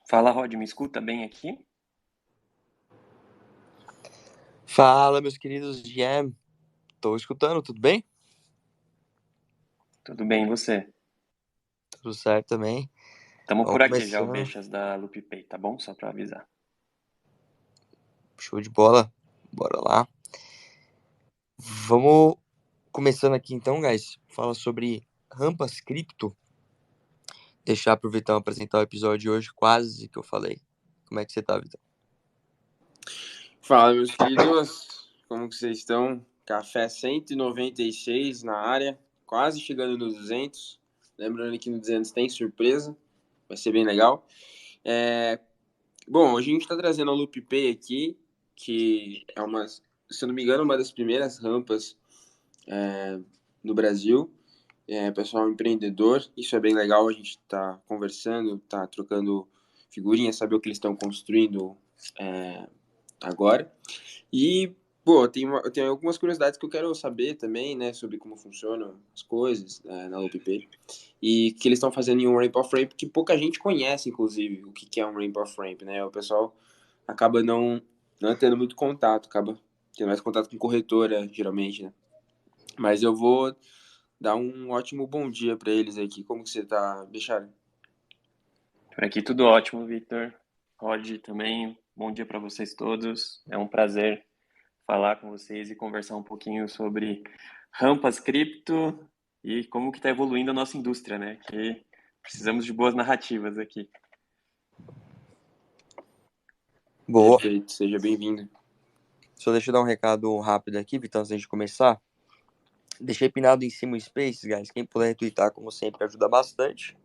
Fala, Rod, me escuta bem aqui? Fala, meus queridos Jam. Tô escutando, tudo bem? Tudo bem, e você? Tudo certo também. Tamo Vamos por aqui já, o começando. Beixas da LupiPay, tá bom? Só pra avisar. Show de bola. Bora lá. Vamos começando aqui então, guys. Fala sobre rampas cripto. Deixar pro Vitão apresentar o episódio de hoje, quase que eu falei. Como é que você tá, Vitão? Fala, meus queridos, como que vocês estão? Café 196 na área, quase chegando nos 200. Lembrando que no 200 tem surpresa, vai ser bem legal. Bom, hoje a gente está trazendo a LupiPay aqui, que é se eu não me engano, uma das primeiras rampas no Brasil. Pessoal empreendedor, isso é bem legal, a gente está conversando, está trocando figurinhas, saber o que eles estão construindo agora. E, pô, eu tenho algumas curiosidades que eu quero saber também, né, sobre como funcionam as coisas na LupiPay. E que eles estão fazendo em um Ramp of Ramp que pouca gente conhece, inclusive, o que é um Ramp of Ramp, né? O pessoal acaba não tendo muito contato, acaba tendo mais contato com corretora, geralmente, né? Mas eu vou dar um ótimo bom dia para eles aqui. Como que você tá, Bechara? Por aqui tudo ótimo, Victor. Rod também, bom dia pra vocês todos. É um prazer falar com vocês e conversar um pouquinho sobre rampas cripto e como que tá evoluindo a nossa indústria, né? Que precisamos de boas narrativas aqui. Boa. Perfeito, seja bem-vindo. Só deixa eu dar um recado rápido aqui, Vitão, antes de começar. Deixei pinado em cima o Space, guys. Quem puder retweetar, como sempre, ajuda bastante.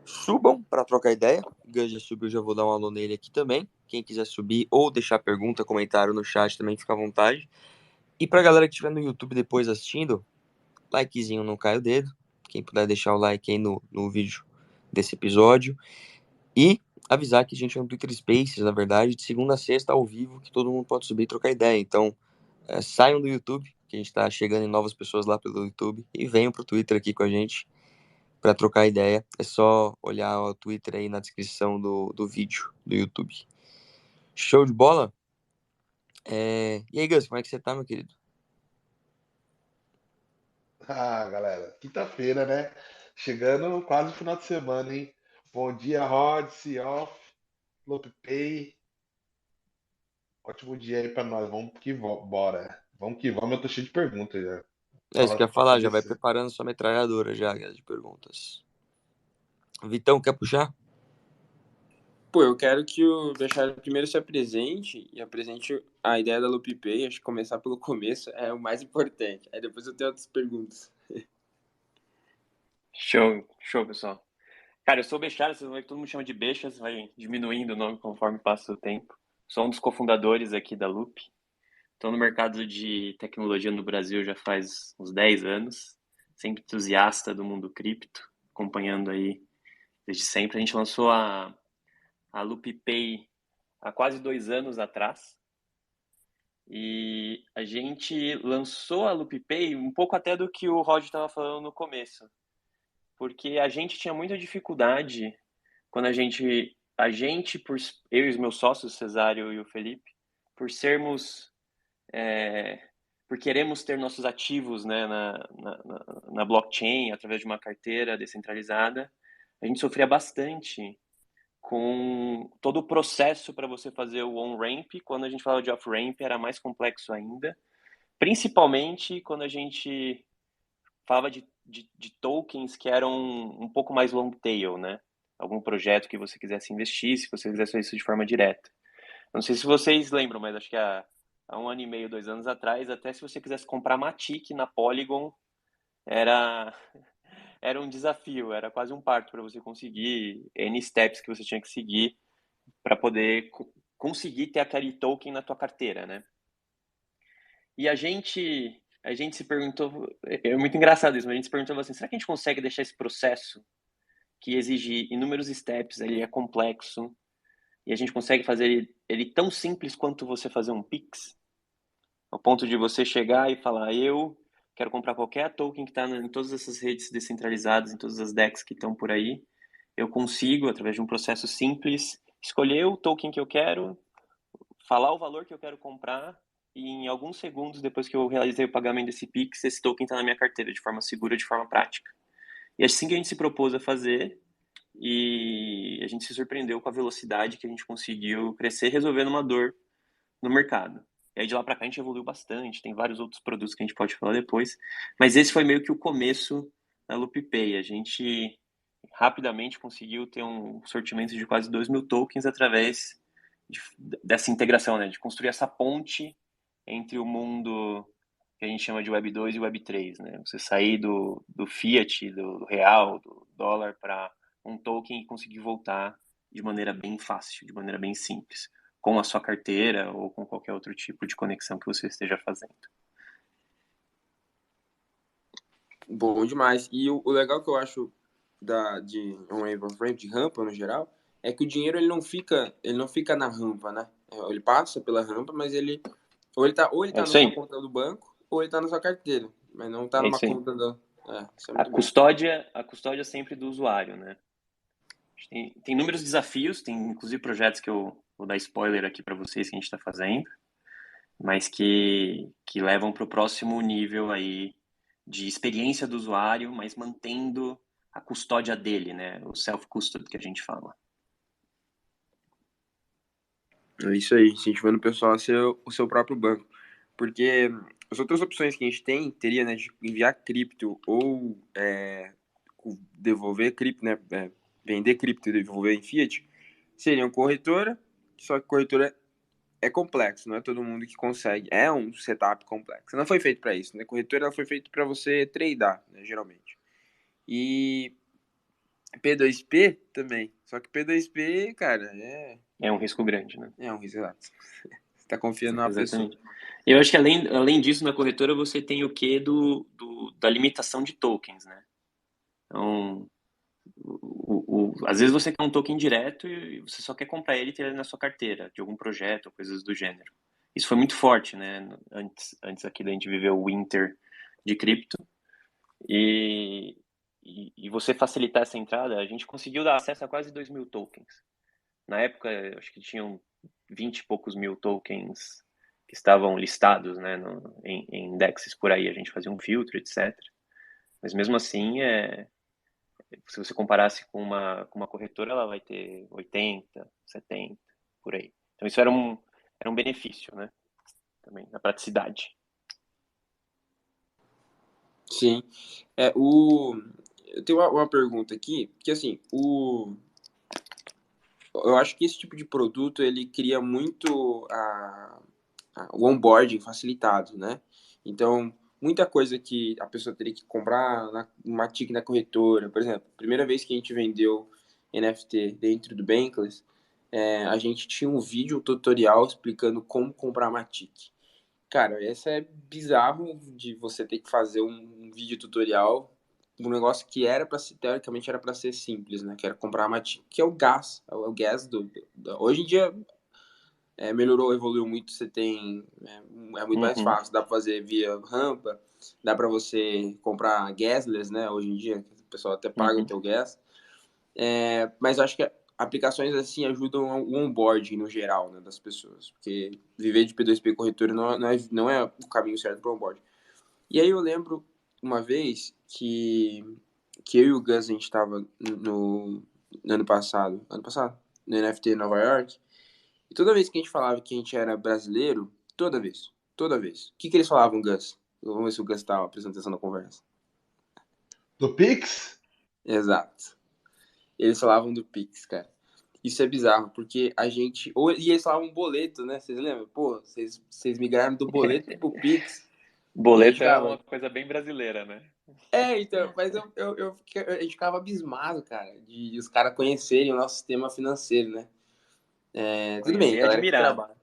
Subam para trocar ideia. O Gus já subiu, já vou dar um alô nele aqui também. Quem quiser subir ou deixar pergunta, comentário no chat também fica à vontade. E pra galera que estiver no YouTube depois assistindo, likezinho não cai o dedo. Quem puder deixar o like aí no vídeo desse episódio. E avisar que a gente é um Twitter Spaces, na verdade, de segunda a sexta ao vivo, que todo mundo pode subir e trocar ideia. Então, saiam do YouTube, que a gente tá chegando em novas pessoas lá pelo YouTube, e venham pro Twitter aqui com a gente para trocar ideia. É só olhar o Twitter aí na descrição do vídeo do YouTube. Show de bola? E aí, Gus, como é que você tá, meu querido? Ah, galera, quinta-feira, né? Chegando quase o final de semana, hein? Bom dia, Rod, Off, LoopPay. Ótimo dia aí pra nós. Vamos que bora. Vamos que vamos. Eu tô cheio de perguntas já. É isso que eu ia falar, já vai Começando. preparando sua metralhadora já, Gus, de perguntas. Vitão, quer puxar? Pô, eu quero que o Bechara primeiro se apresente e apresente a ideia da LoopPay. Acho que começar pelo começo é o mais importante. Aí depois eu tenho outras perguntas. Show, show, pessoal. Cara, eu sou o Beixara, vocês vão ver que todo mundo chama de Beixas, vai diminuindo o nome conforme passa o tempo. Sou um dos cofundadores aqui da Loop. Estou no mercado de tecnologia no Brasil já faz uns 10 anos, sempre entusiasta do mundo cripto, acompanhando aí desde sempre. A gente lançou a LoopPay há quase 2 anos atrás e a gente lançou a LoopPay um pouco até do que o Rod estava falando no começo, porque a gente tinha muita dificuldade quando por eu e os meus sócios, Cesário e o Felipe, por sermos é, por queremos ter nossos ativos, né, na blockchain, através de uma carteira descentralizada, a gente sofria bastante com todo o processo para você fazer o on-ramp. Quando a gente falava de off-ramp, era mais complexo ainda, principalmente quando a gente falava de tokens que eram um pouco mais long tail, né? Algum projeto que você quisesse investir, se você quisesse fazer isso de forma direta. Não sei se vocês lembram, mas acho que há 1 ano e meio, 2 anos atrás, até se você quisesse comprar Matic na Polygon, era, era um desafio, era quase um parto para você conseguir N steps que você tinha que seguir para poder conseguir ter aquele token na tua carteira, né? E a gente se perguntou, é muito engraçado isso, mas a gente se perguntou assim, será que a gente consegue deixar esse processo que exige inúmeros steps, ele é complexo, e a gente consegue fazer ele tão simples quanto você fazer um Pix? Ao ponto de você chegar e falar, eu quero comprar qualquer token que está em todas essas redes descentralizadas, em todas as DEX que estão por aí, eu consigo, através de um processo simples, escolher o token que eu quero, falar o valor que eu quero comprar e em alguns segundos depois que eu realizei o pagamento desse Pix, esse token está na minha carteira de forma segura, de forma prática. E assim que a gente se propôs a fazer, e a gente se surpreendeu com a velocidade que a gente conseguiu crescer resolvendo uma dor no mercado. E aí de lá para cá a gente evoluiu bastante, tem vários outros produtos que a gente pode falar depois, mas esse foi meio que o começo da LoopPay. A gente rapidamente conseguiu ter um sortimento de quase 2.000 tokens através dessa integração, né, de construir essa ponte entre o mundo que a gente chama de Web 2 e Web 3, né? Você sair do fiat, do real, do dólar para um token e conseguir voltar de maneira bem fácil, de maneira bem simples, com a sua carteira ou com qualquer outro tipo de conexão que você esteja fazendo. Bom demais. E o legal que eu acho de um wave of ramp, de rampa no geral, é que o dinheiro ele não fica na rampa, né? Ele passa pela rampa, mas ele ou ele É tá na isso sua aí. conta do banco, ou ele tá na sua carteira, mas não tá É numa isso aí. conta da. Isso é A muito bom. custódia sempre do usuário, né? Tem inúmeros desafios, tem inclusive projetos que eu vou dar spoiler aqui para vocês que a gente está fazendo, mas que levam para o próximo nível aí de experiência do usuário, mas mantendo a custódia dele, né? O self-custody que a gente fala. É isso aí, incentivando o pessoal a ser o seu próprio banco. Porque as outras opções que a gente teria, né, de enviar cripto ou devolver cripto, né, vender cripto e devolver em fiat, seriam corretora, só que corretora é complexo, não é todo mundo que consegue. É um setup complexo. Não foi feito para isso, né? Corretora ela foi feito para você tradear, né, geralmente. E P2P também. Só que P2P, cara, É um risco grande, né? é um risco. Exato. Você tá confiando numa pessoa. Exatamente. Eu acho que além disso, na corretora você tem o quê da limitação de tokens, né? Então, às vezes você quer um token direto e você só quer comprar ele e ter ele na sua carteira, de algum projeto, coisas do gênero. Isso foi muito forte, né? Antes aqui da gente viver o winter de cripto. E você facilitar essa entrada, a gente conseguiu dar acesso a quase 2.000 tokens. Na época, acho que tinham 20 e poucos mil tokens que estavam listados, né, em indexes por aí. A gente fazia um filtro, etc. Mas mesmo assim, se você comparasse com uma corretora, ela vai ter 80, 70, por aí. Então isso era um benefício, né? Também, na praticidade. Sim. Eu tenho uma pergunta aqui, que assim, eu acho que esse tipo de produto, ele cria muito o onboarding facilitado, né? Então, muita coisa que a pessoa teria que comprar uma TIC na corretora, por exemplo, primeira vez que a gente vendeu NFT dentro do Bankless, a gente tinha um vídeo tutorial explicando como comprar uma TIC. Cara, essa é bizarro de você ter que fazer um vídeo tutorial, um negócio que era para ser, teoricamente era para ser simples, né? Que era comprar uma TIC, que é o gas, hoje em dia melhorou, evoluiu muito, você tem é muito mais Uhum, fácil, dá para fazer via rampa, dá para você comprar gasless, né? Hoje em dia, o pessoal até paga o uhum. teu gas. Mas eu acho que aplicações assim ajudam o onboarding no geral, né, das pessoas, porque viver de P2P corretora não é o caminho certo para o onboarding. E aí eu lembro uma vez que eu e o Gus a gente estava no ano passado, no NFT em Nova York, e toda vez que a gente falava que a gente era brasileiro, toda vez, o que eles falavam, Gus? Vamos ver se o Gus estava prestando atenção na conversa. Do Pix? Exato. Eles falavam do Pix, cara. Isso é bizarro, porque a gente. E eles falavam boleto, né? Vocês lembram? Pô, vocês migraram do boleto pro Pix. E a gente Boleto é uma ficava. coisa bem brasileira, né? Então, mas a gente ficava abismado, cara, de os caras conhecerem o nosso sistema financeiro, né? Tudo bem, Conhecer e galera que admirar, trabalha.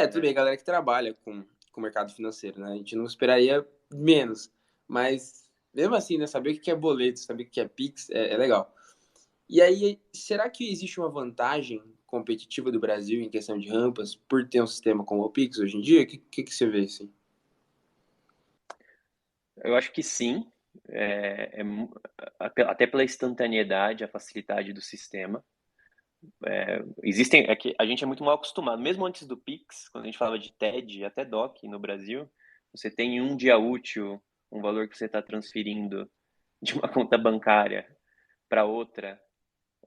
Tudo né? bem, galera que trabalha com o mercado financeiro, né? A gente não esperaria menos. Mas, mesmo assim, né? Saber o que é boleto, saber o que é Pix é legal. E aí, será que existe uma vantagem competitiva do Brasil em questão de rampas por ter um sistema como o Pix hoje em dia? O que você vê assim? Eu acho que sim. até pela instantaneidade, a facilidade do sistema. É que a gente é muito mal acostumado, mesmo antes do Pix, quando a gente falava de TED, até DOC no Brasil, você tem um dia útil, um valor que você está transferindo de uma conta bancária para outra,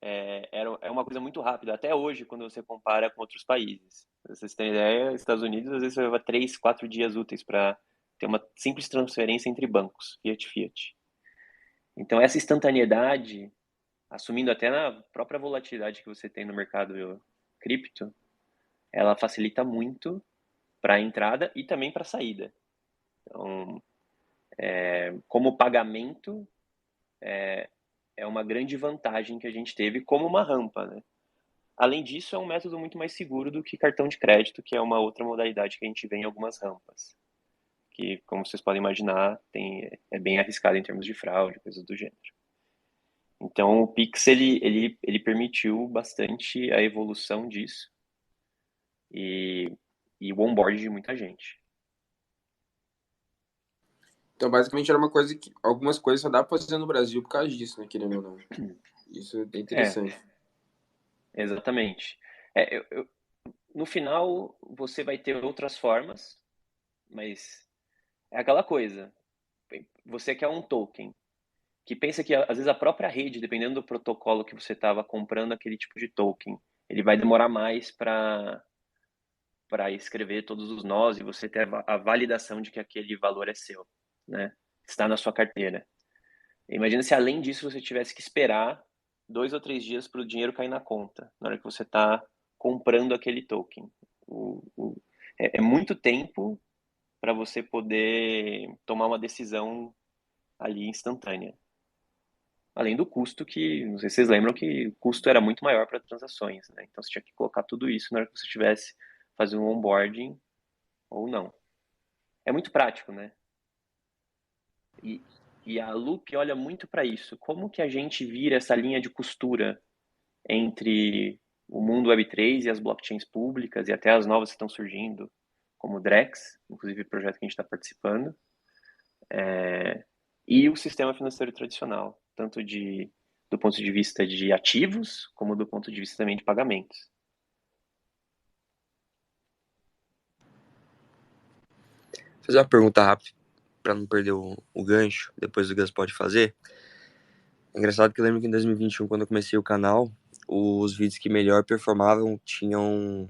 é uma coisa muito rápida, até hoje, quando você compara com outros países. Pra vocês terem ideia, Estados Unidos, às vezes você leva 3, 4 dias úteis para ter uma simples transferência entre bancos, Fiat. Então, essa instantaneidade, assumindo até na própria volatilidade que você tem no mercado cripto, ela facilita muito para a entrada e também para a saída. Então, como pagamento, é uma grande vantagem que a gente teve como uma rampa, né? Além disso, é um método muito mais seguro do que cartão de crédito, que é uma outra modalidade que a gente vê em algumas rampas, que, como vocês podem imaginar, é bem arriscado em termos de fraude, coisas do gênero. Então, o Pix, ele permitiu bastante a evolução disso e o onboard de muita gente. Então, basicamente, era uma coisa que algumas coisas só dá pra fazer no Brasil por causa disso, né? Querendo ou não. Isso é interessante. Exatamente. No final, você vai ter outras formas, mas é aquela coisa. Você quer um token, que pensa que às vezes a própria rede, dependendo do protocolo que você estava comprando aquele tipo de token, ele vai demorar mais para escrever todos os nós e você ter a validação de que aquele valor é seu, né? Está na sua carteira. Imagina se além disso você tivesse que esperar 2 ou 3 dias para o dinheiro cair na conta, na hora que você está comprando aquele token. É muito tempo para você poder tomar uma decisão ali instantânea. Além do custo que, não sei se vocês lembram que o custo era muito maior para transações, né? Então você tinha que colocar tudo isso na hora que você estivesse fazendo um onboarding ou não. É muito prático, né? E a Loop olha muito para isso. Como que a gente vira essa linha de costura entre o mundo Web3 e as blockchains públicas e até as novas que estão surgindo, como o Drex, inclusive o projeto que a gente está participando, e o sistema financeiro tradicional, tanto do ponto de vista de ativos, como do ponto de vista também de pagamentos. Vou fazer uma pergunta rápida, para não perder o gancho, depois o Gus pode fazer. É engraçado que eu lembro que em 2021, quando eu comecei o canal, os vídeos que melhor performavam tinham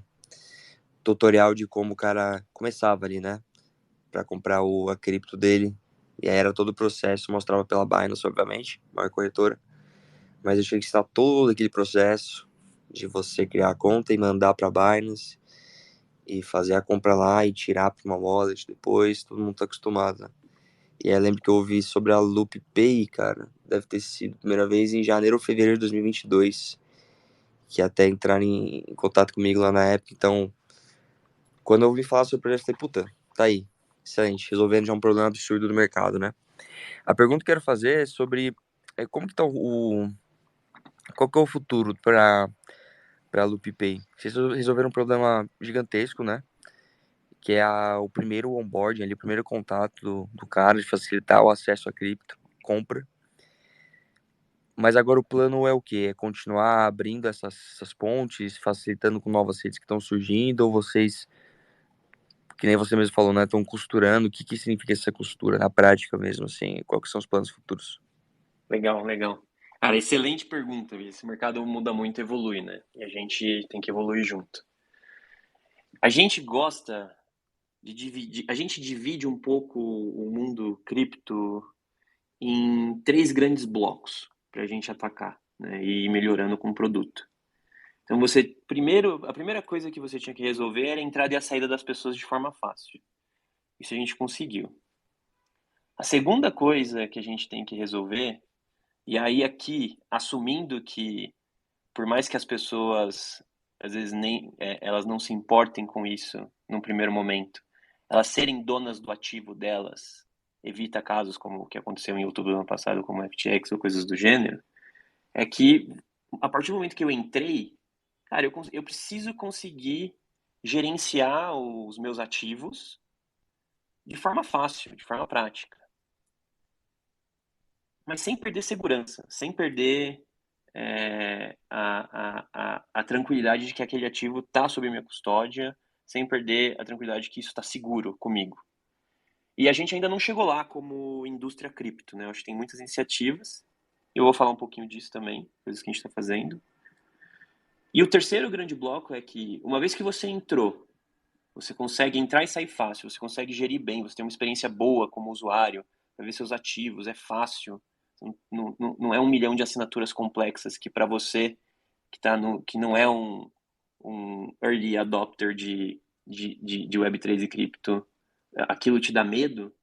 tutorial de como o cara começava ali, né? Para comprar a cripto dele. E aí era todo o processo, mostrava pela Binance, obviamente, maior corretora. Mas eu tinha que ensinar todo aquele processo de você criar a conta e mandar para Binance e fazer a compra lá e tirar para uma wallet depois. Todo mundo tá acostumado, né? E aí eu lembro que eu ouvi sobre a Loop Pay, cara. Deve ter sido a primeira vez em janeiro ou fevereiro de 2022. Que até entraram em contato comigo lá na época. Então, quando eu ouvi falar sobre o projeto, eu falei, puta, tá aí. Excelente, resolvendo já um problema absurdo do mercado, né? A pergunta que eu quero fazer é sobre como que tá qual que é o futuro para Loop Pay? Vocês resolveram um problema gigantesco, né? Que é o primeiro onboarding ali, o primeiro contato do cara, de facilitar o acesso à cripto, compra. Mas agora o plano é o quê? É continuar abrindo essas pontes, facilitando com novas redes que estão surgindo, ou vocês, que nem você mesmo falou, né, estão costurando? O que significa essa costura na prática mesmo, assim? Quais que são os planos futuros? Legal, legal. Cara, excelente pergunta, Vi. Esse mercado muda muito, evolui, né? E a gente tem que evoluir junto. A gente gosta de dividir, a gente divide um pouco o mundo cripto em 3 grandes blocos para a gente atacar, né, e ir melhorando com o produto. Então a primeira coisa que você tinha que resolver era a entrada e a saída das pessoas de forma fácil. Isso a gente conseguiu. A segunda coisa que a gente tem que resolver, e aí aqui, assumindo que por mais que as pessoas às vezes elas não se importem com isso num primeiro momento, elas serem donas do ativo delas evita casos como o que aconteceu em outubro do ano passado, como o FTX ou coisas do gênero, é que a partir do momento que eu entrei, cara, eu preciso conseguir gerenciar os meus ativos de forma fácil, de forma prática. mas sem perder segurança, sem perder a tranquilidade de que aquele ativo está sob minha custódia, sem perder a tranquilidade de que isso está seguro comigo. E a gente ainda não chegou lá como indústria cripto, né? Eu acho que tem muitas iniciativas. Eu vou falar um pouquinho disso também, coisas que a gente está fazendo. E o terceiro grande bloco é que, uma vez que você entrou, você consegue entrar e sair fácil, você consegue gerir bem, você tem uma experiência boa como usuário, para ver seus ativos, é fácil. Não é 1 milhão de assinaturas complexas que para você, que não é um early adopter de Web3 e cripto, aquilo te dá medo,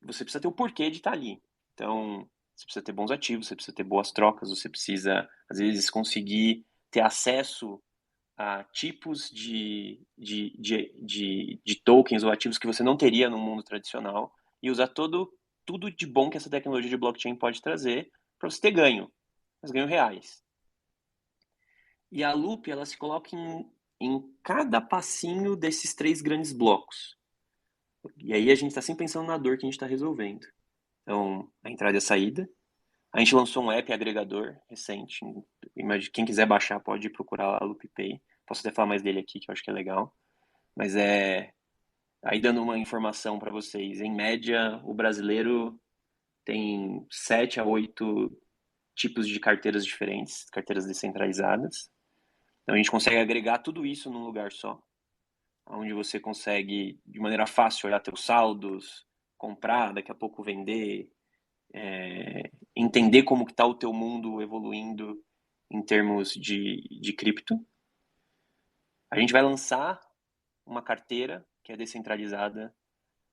você precisa ter o porquê de estar ali. Então, você precisa ter bons ativos, você precisa ter boas trocas, você precisa, às vezes, conseguir ter acesso a tipos de tokens ou ativos que você não teria no mundo tradicional e usar tudo de bom que essa tecnologia de blockchain pode trazer para você ter ganho, mas ganho reais. E a Loop, ela se coloca em cada passinho desses 3 grandes blocos. E aí a gente está sempre pensando na dor que a gente está resolvendo. Então, a entrada e a saída. A gente lançou um app agregador recente. Quem quiser baixar pode procurar a LoopPay. Posso até falar mais dele aqui, que eu acho que é legal. Mas aí dando uma informação para vocês. Em média, o brasileiro tem 7 a 8 tipos de carteiras diferentes, carteiras descentralizadas. Então a gente consegue agregar tudo isso num lugar só, onde você consegue, de maneira fácil, olhar teus saldos, comprar, daqui a pouco vender, entender como que está o teu mundo evoluindo em termos de cripto. A gente vai lançar uma carteira que é descentralizada,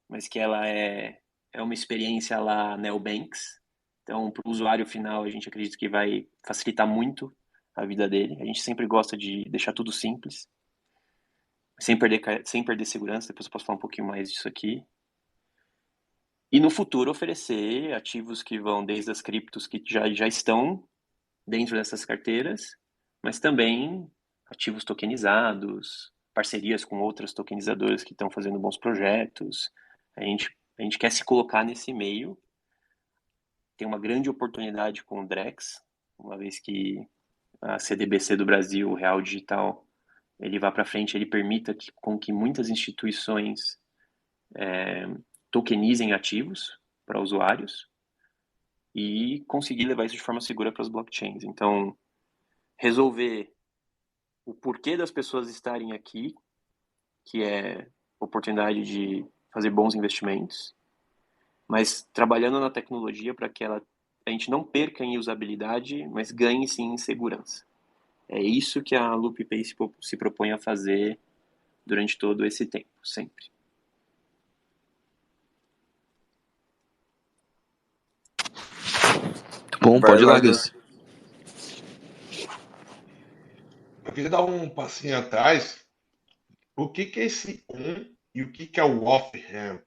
mas que ela é uma experiência lá Neobanks. Então, para o usuário final, a gente acredita que vai facilitar muito a vida dele. A gente sempre gosta de deixar tudo simples, sem perder segurança. Depois eu posso falar um pouquinho mais disso aqui. E no futuro oferecer ativos que vão desde as criptos que já estão dentro dessas carteiras, mas também ativos tokenizados, parcerias com outras tokenizadoras que estão fazendo bons projetos. A gente quer se colocar nesse meio. Tem uma grande oportunidade com o Drex, uma vez que a CDBC do Brasil, o Real Digital, ele vá para frente, ele permita com que muitas instituições tokenizem ativos para usuários e conseguir levar isso de forma segura para as blockchains. Então, resolver o porquê das pessoas estarem aqui, que é oportunidade de fazer bons investimentos, mas trabalhando na tecnologia para que a gente não perca em usabilidade, mas ganhe sim em segurança. É isso que a LoopPay se propõe a fazer durante todo esse tempo, sempre. Bom, pode ir lá, Gus. Eu queria dar um passinho atrás. O que que é esse on e o que que é o off-ramp?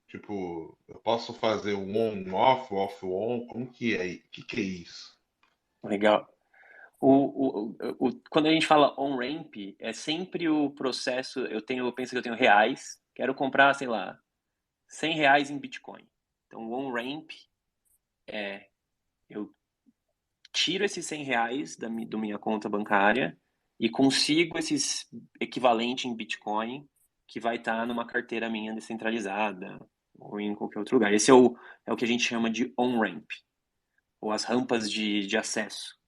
Tipo, eu posso fazer o on-off, o off-on? Como que é? O que que é isso? Legal. Quando a gente fala on-ramp, é sempre o processo. Eu penso que eu tenho reais, quero comprar, sei lá, R$ 100 em Bitcoin. Então, o on-ramp é eu tiro esses R$ 100 da minha conta bancária e consigo esses equivalente em Bitcoin que vai estar numa carteira minha descentralizada ou em qualquer outro lugar. Esse é o que a gente chama de on-ramp, ou as rampas de acesso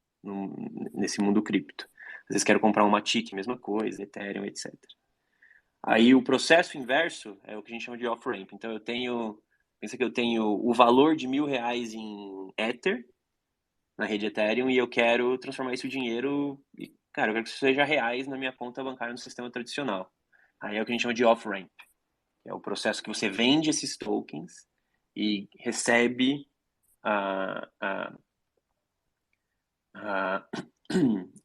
nesse mundo cripto. Às vezes quero comprar uma TIC, mesma coisa, Ethereum, etc. Aí o processo inverso é o que a gente chama de off-ramp. Então pensa que eu tenho o valor de R$ 1.000 em Ether, na rede Ethereum, e eu quero transformar isso em dinheiro, e, cara, eu quero que isso seja reais na minha conta bancária no sistema tradicional. Aí é o que a gente chama de off-ramp. É o processo que você vende esses tokens e recebe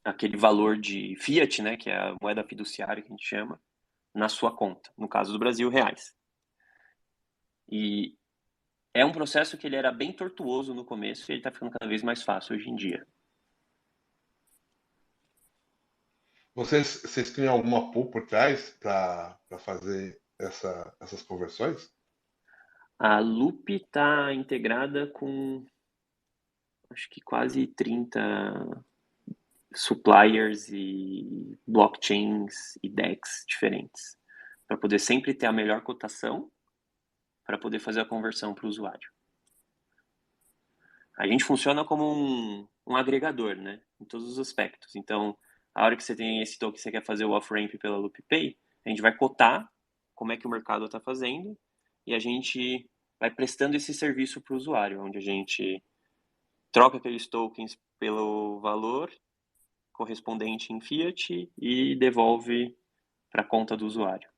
aquele valor de fiat, né, que é a moeda fiduciária que a gente chama, na sua conta. No caso do Brasil, reais. E é um processo que ele era bem tortuoso no começo e ele está ficando cada vez mais fácil hoje em dia. Vocês têm alguma pool por trás para fazer essas conversões? A Loop está integrada com, acho que quase 30 suppliers e blockchains e DEX diferentes, para poder sempre ter a melhor cotação, para poder fazer a conversão para o usuário. A gente funciona como um agregador, né? Em todos os aspectos. Então, a hora que você tem esse token, você quer fazer o off-ramp pela LoopPay, a gente vai cotar como é que o mercado está fazendo e a gente vai prestando esse serviço para o usuário, onde a gente troca aqueles tokens pelo valor correspondente em fiat e devolve para a conta do usuário.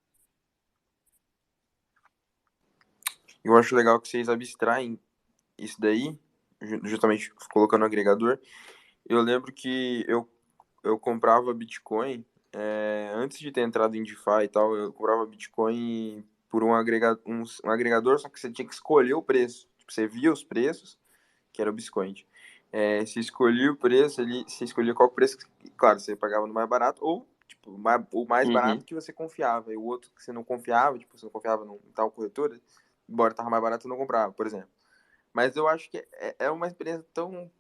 Eu acho legal que vocês abstraem isso daí, justamente colocando no agregador. Eu lembro que eu comprava Bitcoin, antes de ter entrado em DeFi e tal, eu comprava Bitcoin por um agregador, só que você tinha que escolher o preço. Tipo, você via os preços, que era o Bitcoin. Você escolhia o preço ali, você escolhia qual preço, claro, você pagava no mais barato, ou tipo, o mais barato que você confiava, e o outro que você não confiava, tipo, você não confiava em tal corretora, embora tava mais barato, você não comprava, por exemplo. Mas eu acho que é uma experiência tão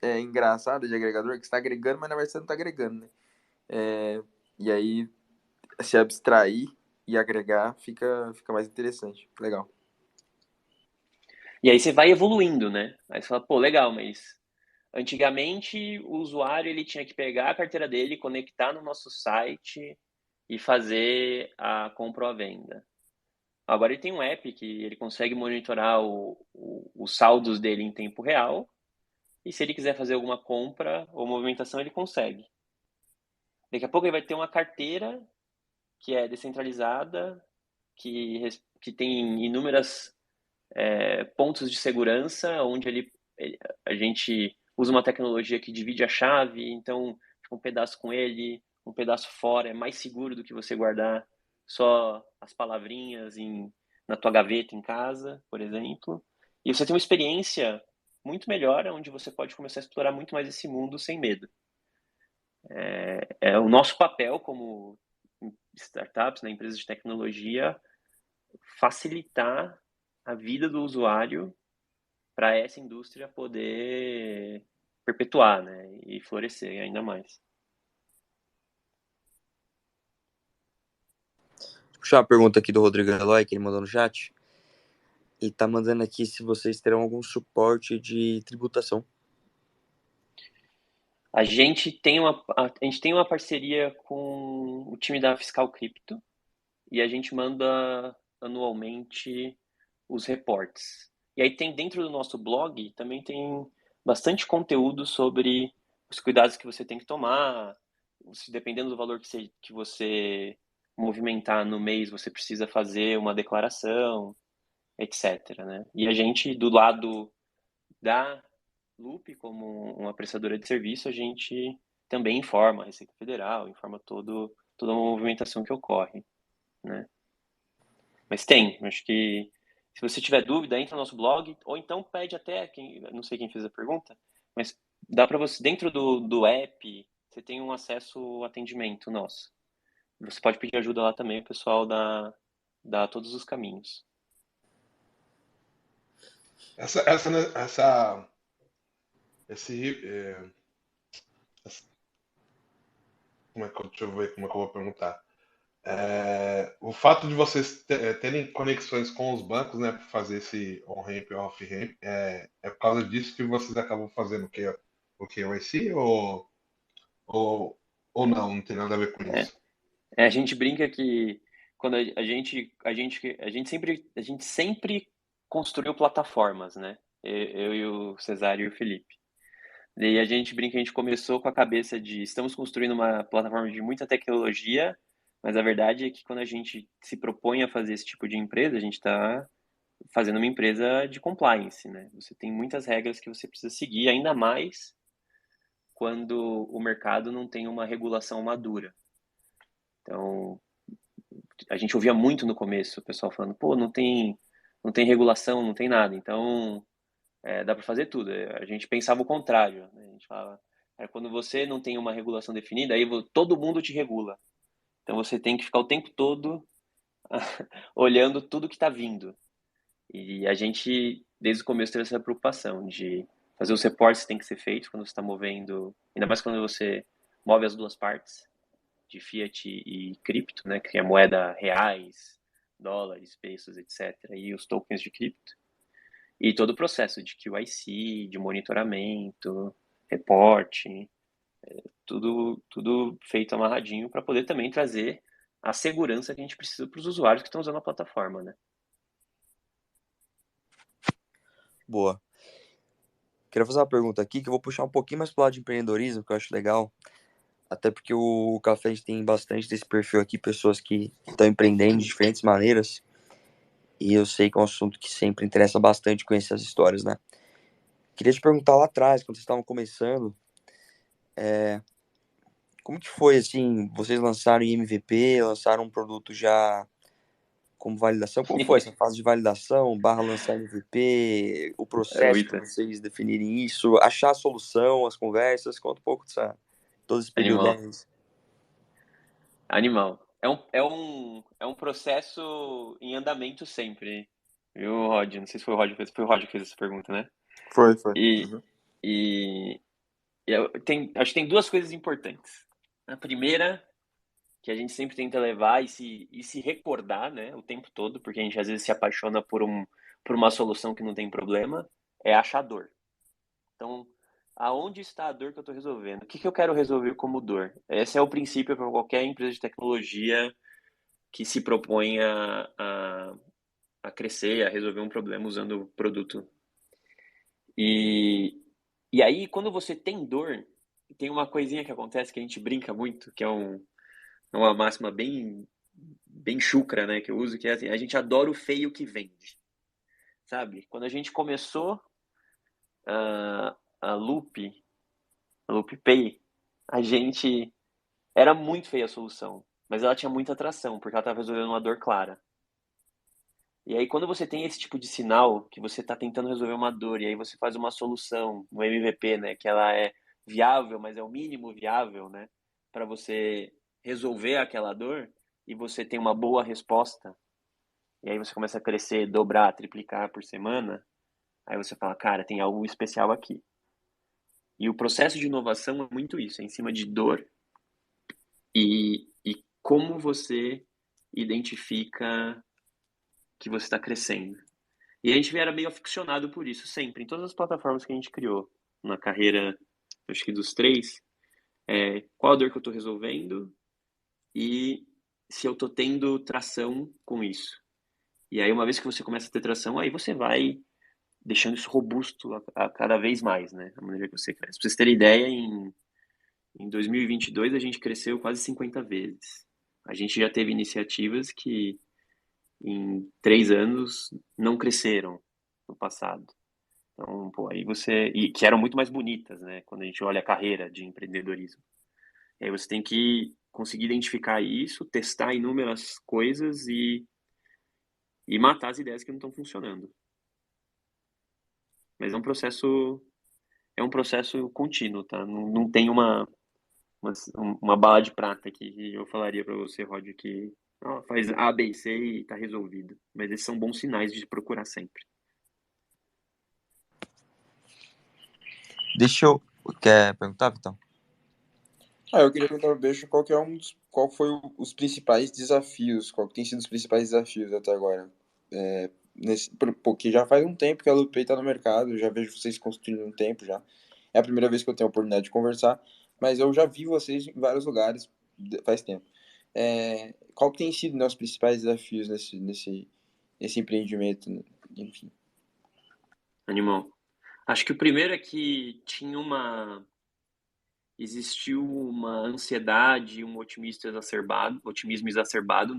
engraçada de agregador, que você está agregando, mas na verdade você não está agregando, né? E aí, se abstrair e agregar fica mais interessante. Legal. E aí você vai evoluindo, né? Aí você fala, pô, legal, mas antigamente o usuário ele tinha que pegar a carteira dele, conectar no nosso site e fazer a compra ou a venda. Agora ele tem um app que ele consegue monitorar os saldos dele em tempo real e se ele quiser fazer alguma compra ou movimentação, ele consegue. Daqui a pouco ele vai ter uma carteira que é descentralizada, que tem inúmeras pontos de segurança, onde a gente usa uma tecnologia que divide a chave, então fica um pedaço com ele, um pedaço fora, é mais seguro do que você guardar só as palavrinhas na tua gaveta em casa, por exemplo. E você tem uma experiência muito melhor, onde você pode começar a explorar muito mais esse mundo sem medo. É o nosso papel como startups, né, empresas de tecnologia, facilitar a vida do usuário para essa indústria poder perpetuar, né, e florescer ainda mais. Vou puxar uma pergunta aqui do Rodrigo Eloy, que ele mandou no chat. Ele tá mandando aqui se vocês terão algum suporte de tributação. A gente tem uma parceria com o time da Fiscal Crypto e a gente manda anualmente os reportes. E aí tem dentro do nosso blog, também tem bastante conteúdo sobre os cuidados que você tem que tomar, dependendo do valor que você movimentar no mês, você precisa fazer uma declaração, etc, né? E a gente, do lado da Loop, como uma prestadora de serviço, a gente também informa a Receita Federal, informa toda a movimentação que ocorre, né? Mas acho que se você tiver dúvida, entra no nosso blog, ou então pede até, não sei quem fez a pergunta, mas dá para você, dentro do app, você tem um acesso ao atendimento nosso. Você pode pedir ajuda lá também, o pessoal dá todos os caminhos. Essa, essa, né, essa, esse, deixa eu ver como é que eu vou perguntar. O fato de vocês terem conexões com os bancos, né, para fazer esse on-ramp e off-ramp, é por causa disso que vocês acabam fazendo o KYC ou, ou não tem nada a ver com É, isso? a gente brinca que quando a gente sempre construiu plataformas, né? Eu e o Cesário e o Felipe. E a gente brinca, a gente começou com a cabeça de estamos construindo uma plataforma de muita tecnologia, mas a verdade é que quando a gente se propõe a fazer esse tipo de empresa, a gente está fazendo uma empresa de compliance, né? Você tem muitas regras que você precisa seguir, ainda mais quando o mercado não tem uma regulação madura. Então, a gente ouvia muito no começo o pessoal falando, pô, não tem regulação, não tem nada. Então, dá para fazer tudo. A gente pensava o contrário, né? A gente falava, quando você não tem uma regulação definida, aí todo mundo te regula. Então você tem que ficar o tempo todo olhando tudo que está vindo. E a gente, desde o começo, teve essa preocupação de fazer os reportes que tem que ser feitos quando você está movendo, ainda mais quando você move as duas partes, de fiat e cripto, né, que é moeda reais, dólares, pesos, etc., e os tokens de cripto. E todo o processo de QIC, de monitoramento, reporte, tudo feito amarradinho para poder também trazer a segurança que a gente precisa para os usuários que estão usando a plataforma, né? Boa. Queria fazer uma pergunta aqui que eu vou puxar um pouquinho mais pro lado de empreendedorismo, que eu acho legal. Até porque o Café a gente tem bastante desse perfil aqui, pessoas que estão empreendendo de diferentes maneiras. E eu sei que é um assunto que sempre interessa bastante conhecer as histórias, né? Queria te perguntar lá atrás, quando vocês estavam começando, como que foi, assim, vocês lançaram em MVP, lançaram um produto já como validação? Como foi essa fase de validação, barra lançar MVP, o É processo para muito vocês definirem isso, achar a solução, as conversas? Conta um pouco todo esse período, animal. né? Animal. É um processo em andamento sempre, viu, Rod? Não sei se foi o Rod que fez, foi o Rod que fez essa pergunta, né? Foi. E, Uhum. e, acho que tem duas coisas importantes. A primeira, que a gente sempre tenta levar e se recordar, né, o tempo todo, porque a gente às vezes se apaixona por uma solução que não tem problema, é achar dor. Então, aonde está a dor que eu estou resolvendo? O que eu quero resolver como dor? Esse é o princípio para qualquer empresa de tecnologia que se propõe a crescer, a resolver um problema usando o produto. E, e aí, quando você tem dor, tem uma coisinha que acontece que a gente brinca muito, que é uma máxima bem chucra, né, que eu uso, que é assim, a gente adora o feio que vende, sabe? Quando a gente começou a, a Loop Pay, a gente era muito feia a solução, mas ela tinha muita atração, porque ela estava resolvendo uma dor clara. E aí, quando você tem esse tipo de sinal, que você está tentando resolver uma dor, e aí você faz uma solução, um MVP, né, que ela é viável, mas é o mínimo viável, né, para você resolver aquela dor, e você tem uma boa resposta, e aí você começa a crescer, dobrar, triplicar por semana, aí você fala, cara, tem algo especial aqui. E o processo de inovação é muito isso, é em cima de dor e como você identifica que você está crescendo. E a gente era meio aficionado por isso, sempre, em todas as plataformas que a gente criou. Na carreira, acho que dos três, qual a dor que eu estou resolvendo e se eu estou tendo tração com isso. E aí, uma vez que você começa a ter tração, aí você vai deixando isso robusto a cada vez mais, né? A maneira que você cresce. Pra vocês terem ideia, em 2022 a gente cresceu quase 50 vezes. A gente já teve iniciativas que em 3 anos não cresceram no passado. Então, pô, aí você. E que eram muito mais bonitas, né? Quando a gente olha a carreira de empreendedorismo. E aí você tem que conseguir identificar isso, testar inúmeras coisas e matar as ideias que não estão funcionando. Mas é um processo contínuo, tá? Não tem uma bala de prata que eu falaria para você, Rod, que faz A, B e C e tá resolvido. Mas esses são bons sinais de procurar sempre. Deixa eu... Quer perguntar, Vitão? Eu queria perguntar pro Beijo qual foi os principais desafios, qual que tem sido os principais desafios até agora. Porque já faz um tempo que a Lupei tá no mercado, eu já vejo vocês construindo um tempo já. É a primeira vez que eu tenho a oportunidade de conversar, mas eu já vi vocês em vários lugares faz tempo. Qual que tem sido, né, os principais desafios nesse empreendimento, né? Enfim. Animal. Acho que o primeiro é que existiu uma ansiedade, um otimismo exacerbado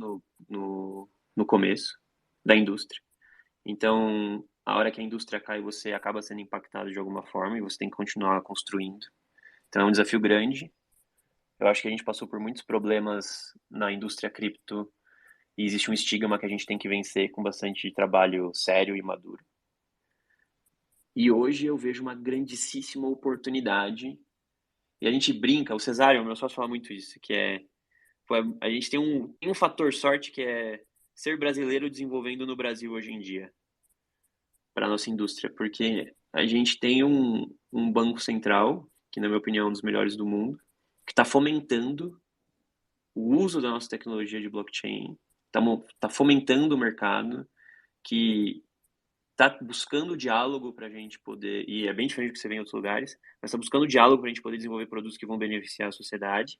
no começo da indústria. Então, a hora que a indústria cai, você acaba sendo impactado de alguma forma e você tem que continuar construindo. Então, é um desafio grande. Eu acho que a gente passou por muitos problemas na indústria cripto e existe um estigma que a gente tem que vencer com bastante trabalho sério e maduro. E hoje eu vejo uma grandíssima oportunidade. E a gente brinca, o Cesário, meu sócio, fala muito isso, que a gente tem um fator sorte que é ser brasileiro desenvolvendo no Brasil hoje em dia. para a nossa indústria, porque a gente tem um banco central, que na minha opinião é um dos melhores do mundo, que está fomentando o uso da nossa tecnologia de blockchain, está fomentando o mercado, que está buscando diálogo para a gente poder, e é bem diferente do que você vê em outros lugares, mas está buscando diálogo para a gente poder desenvolver produtos que vão beneficiar a sociedade,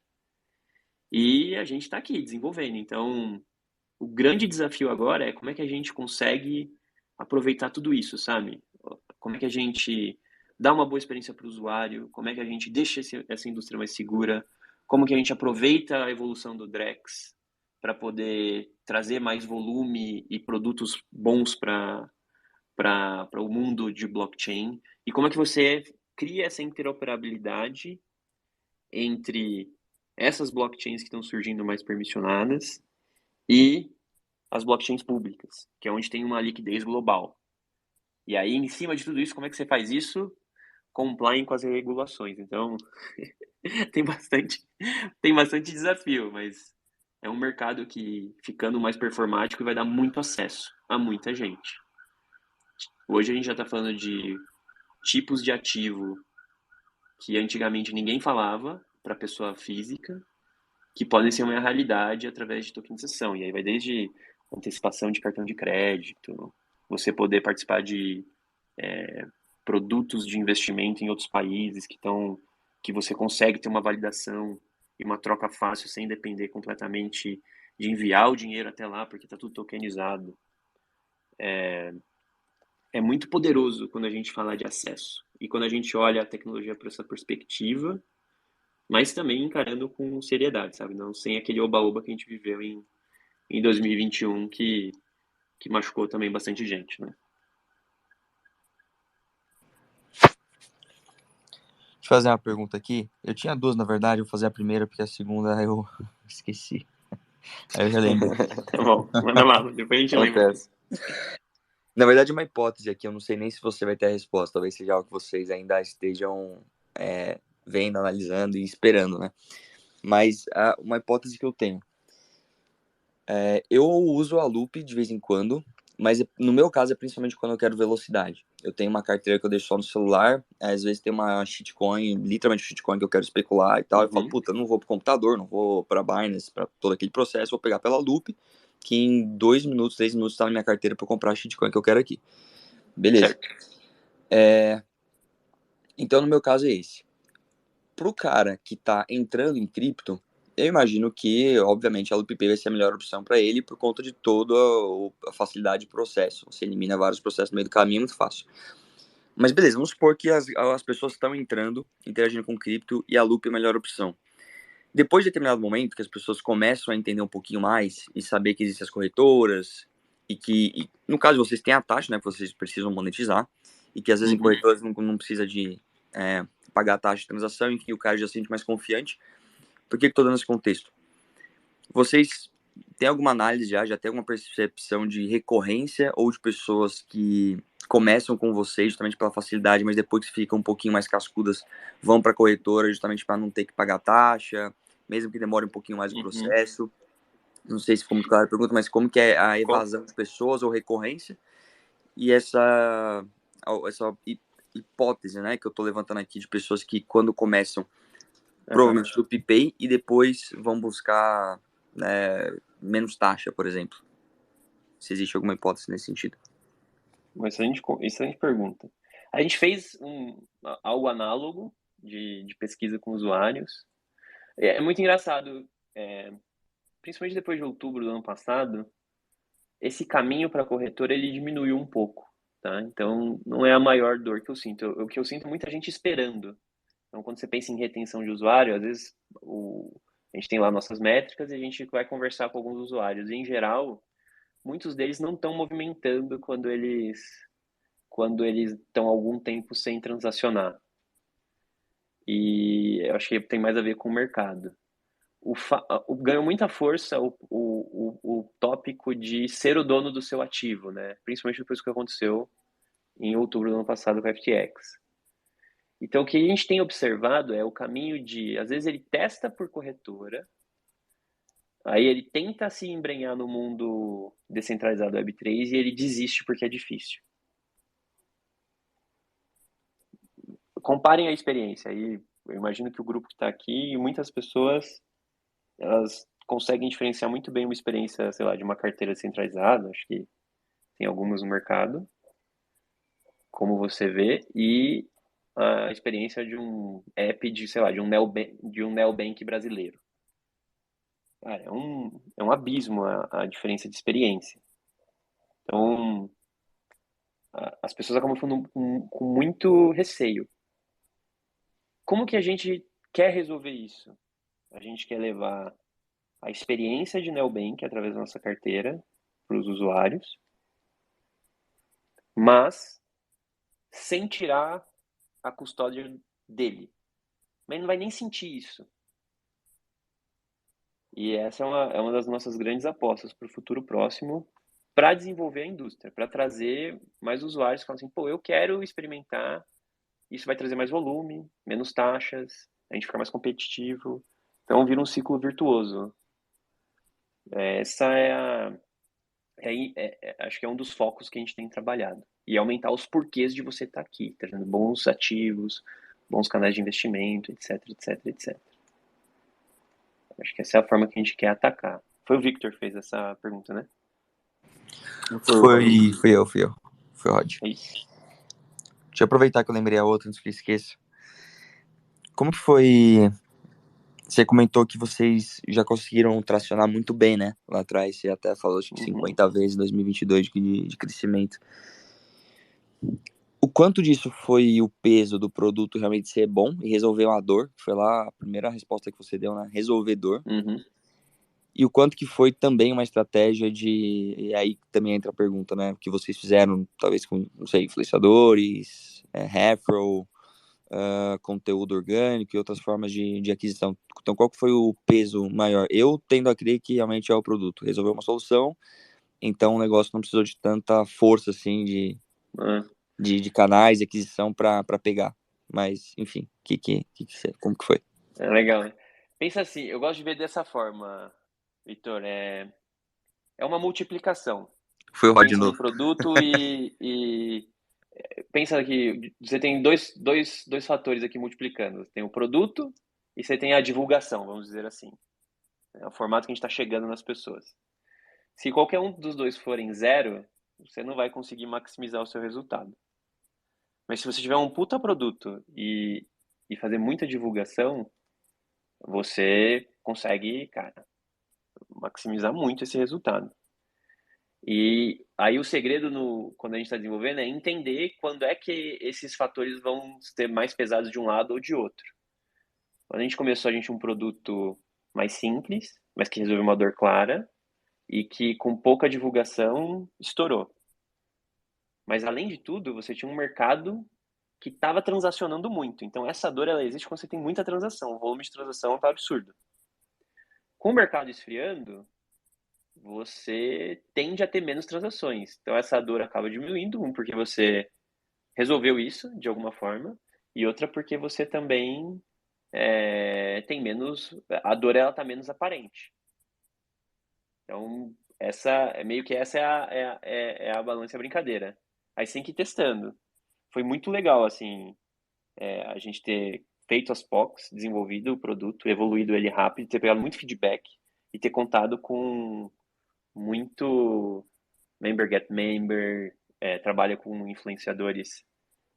e a gente está aqui desenvolvendo. Então, o grande desafio agora é como é que a gente consegue aproveitar tudo isso, sabe? Como é que a gente dá uma boa experiência para o usuário, como é que a gente deixa essa indústria mais segura, como que a gente aproveita a evolução do Drex para poder trazer mais volume e produtos bons para o mundo de blockchain, e como é que você cria essa interoperabilidade entre essas blockchains que estão surgindo mais permissionadas e as blockchains públicas, que é onde tem uma liquidez global. E aí, em cima de tudo isso, como é que você faz isso? Complying com as regulações. Então, tem bastante desafio, mas é um mercado que, ficando mais performático, vai dar muito acesso a muita gente. Hoje a gente já está falando de tipos de ativo que antigamente ninguém falava para pessoa física, que podem ser uma realidade através de tokenização. E aí vai desde antecipação de cartão de crédito, você poder participar de produtos de investimento em outros países que você consegue ter uma validação e uma troca fácil sem depender completamente de enviar o dinheiro até lá, porque está tudo tokenizado. É muito poderoso quando a gente fala de acesso. E quando a gente olha a tecnologia por essa perspectiva, mas também encarando com seriedade, sabe? Não sem aquele oba-oba que a gente viveu em 2021, que machucou também bastante gente, né? Deixa eu fazer uma pergunta aqui. Eu tinha duas, na verdade. Eu vou fazer a primeira, porque a segunda eu esqueci. Aí eu já lembro. Tá bom, manda lá, depois a gente lembra. Acontece. Na verdade, é uma hipótese aqui. Eu não sei nem se você vai ter a resposta. Talvez seja algo que vocês ainda estejam vendo, analisando e esperando, né? Mas uma hipótese que eu tenho. Eu uso a Loop de vez em quando, mas no meu caso é principalmente quando eu quero velocidade. Eu tenho uma carteira que eu deixo só no celular, às vezes tem uma shitcoin, literalmente shitcoin que eu quero especular e tal, eu falo, puta, não vou pro computador, não vou pra Binance, pra todo aquele processo, vou pegar pela Loop, que em 2 minutos, 3 minutos tá na minha carteira pra comprar a shitcoin que eu quero aqui. Beleza. Então, no meu caso é esse. Pro cara que tá entrando em cripto, eu imagino que, obviamente, a LupiPay vai ser a melhor opção para ele por conta de toda a facilidade de processo. Você elimina vários processos no meio do caminho, é muito fácil. Mas beleza, vamos supor que as pessoas estão entrando, interagindo com cripto e a Loop é a melhor opção. Depois de determinado momento que as pessoas começam a entender um pouquinho mais e saber que existem as corretoras e no caso vocês têm a taxa, né, que vocês precisam monetizar e que às vezes em corretoras não precisa de pagar a taxa de transação e que o cara já se sente mais confiante. Por que estou dando esse contexto? Vocês têm alguma análise já tem alguma percepção de recorrência ou de pessoas que começam com vocês justamente pela facilidade, mas depois que ficam um pouquinho mais cascudas, vão para a corretora justamente para não ter que pagar taxa, mesmo que demore um pouquinho mais o processo? Não sei se ficou muito claro a pergunta, mas como que é a evasão de pessoas ou recorrência? E essa hipótese, né, que eu estou levantando aqui de pessoas que quando começam provavelmente do PicPay e depois vão buscar menos taxa, por exemplo. Se existe alguma hipótese nesse sentido. Uma excelente pergunta. A gente fez algo análogo de pesquisa com usuários. É muito engraçado, principalmente depois de outubro do ano passado, esse caminho para a corretora ele diminuiu um pouco, tá? Então não é a maior dor que eu sinto. O que eu sinto é muita gente esperando. Então quando você pensa em retenção de usuário, às vezes a gente tem lá nossas métricas e a gente vai conversar com alguns usuários. E, em geral, muitos deles não estão movimentando quando eles estão algum tempo sem transacionar. E eu acho que tem mais a ver com o mercado. Ganhou muita força o tópico de ser o dono do seu ativo, né? Principalmente depois do que aconteceu em outubro do ano passado com a FTX. Então, o que a gente tem observado é o caminho de, às vezes ele testa por corretora, aí ele tenta se embrenhar no mundo descentralizado Web3 e ele desiste porque é difícil. comparem a experiência. Aí eu imagino que o grupo que está aqui, muitas pessoas, elas conseguem diferenciar muito bem uma experiência, sei lá, de uma carteira centralizada, acho que tem algumas no mercado, como você vê, e a experiência de um app de, sei lá, de um neobank brasileiro. Cara, é um abismo a diferença de experiência. Então, as pessoas acabam ficando com muito receio. Como que a gente quer resolver isso? A gente quer levar a experiência de neobank através da nossa carteira para os usuários, mas sem tirar a custódia dele. Mas ele não vai nem sentir isso. E essa é uma das nossas grandes apostas para o futuro próximo, para desenvolver a indústria, para trazer mais usuários que falam assim, pô, eu quero experimentar, isso vai trazer mais volume, menos taxas, a gente fica mais competitivo. Então vira um ciclo virtuoso. Essa acho que é um dos focos que a gente tem trabalhado. E aumentar os porquês de você estar aqui, trazendo bons ativos, bons canais de investimento, etc, etc, etc. Acho que essa é a forma que a gente quer atacar. Foi o Victor que fez essa pergunta, né? Fui eu. Foi o Rod. É isso. Deixa eu aproveitar que eu lembrei a outra antes que eu esqueça. Como que foi... Você comentou que vocês já conseguiram tracionar muito bem, né? Lá atrás, você até falou, acho que 50 vezes em 2022 de crescimento. O quanto disso foi o peso do produto realmente ser bom e resolver uma dor? Foi lá a primeira resposta que você deu, né? Resolver dor. Uhum. E o quanto que foi também uma estratégia de... E aí também entra a pergunta, né? Que vocês fizeram, talvez com, não sei, influenciadores, referral, conteúdo orgânico e outras formas de aquisição. Então, qual que foi o peso maior? Eu tendo a crer que realmente é o produto. Resolveu uma solução, então o negócio não precisou de tanta força, assim, de canais de aquisição para pegar. Mas, enfim, como que foi? É legal, né? Pensa assim, eu gosto de ver dessa forma, Vitor. É uma multiplicação. Foi o Rod de Pensa num novo. produto e pensa que você tem dois fatores aqui multiplicando. Tem o produto e você tem a divulgação, vamos dizer assim. É o formato que a gente está chegando nas pessoas. Se qualquer um dos dois forem zero, você não vai conseguir maximizar o seu resultado. Mas se você tiver um puta produto e fazer muita divulgação, você consegue, cara, maximizar muito esse resultado. E aí o segredo quando a gente está desenvolvendo é entender quando é que esses fatores vão ser mais pesados de um lado ou de outro. Quando a gente começou, a gente tinha um produto mais simples, mas que resolveu uma dor clara e que com pouca divulgação estourou. Mas além de tudo, você tinha um mercado que estava transacionando muito. Então essa dor ela existe quando você tem muita transação. O volume de transação está absurdo. Com o mercado esfriando, você tende a ter menos transações. Então essa dor acaba diminuindo, porque você resolveu isso de alguma forma, e outra porque você também tem menos, a dor ela está menos aparente. Então essa é a balança e a brincadeira. Aí você tem que ir testando. Foi muito legal assim a gente ter feito as POCs, desenvolvido o produto, evoluído ele rápido, ter pegado muito feedback e ter contado com muito member get member, trabalha com influenciadores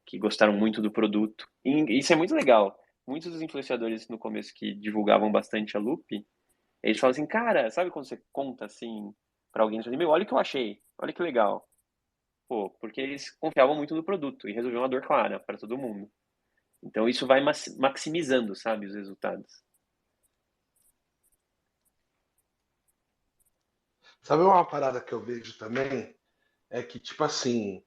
que gostaram muito do produto. E isso é muito legal. Muitos dos influenciadores no começo que divulgavam bastante a Loop, eles falam assim, cara, sabe quando você conta assim para alguém, você fala, meu, olha o que eu achei, olha que legal. Pô, porque eles confiavam muito no produto e resolviam uma dor clara para todo mundo. Então isso vai maximizando, sabe, os resultados. Sabe uma parada que eu vejo também? É que, tipo assim,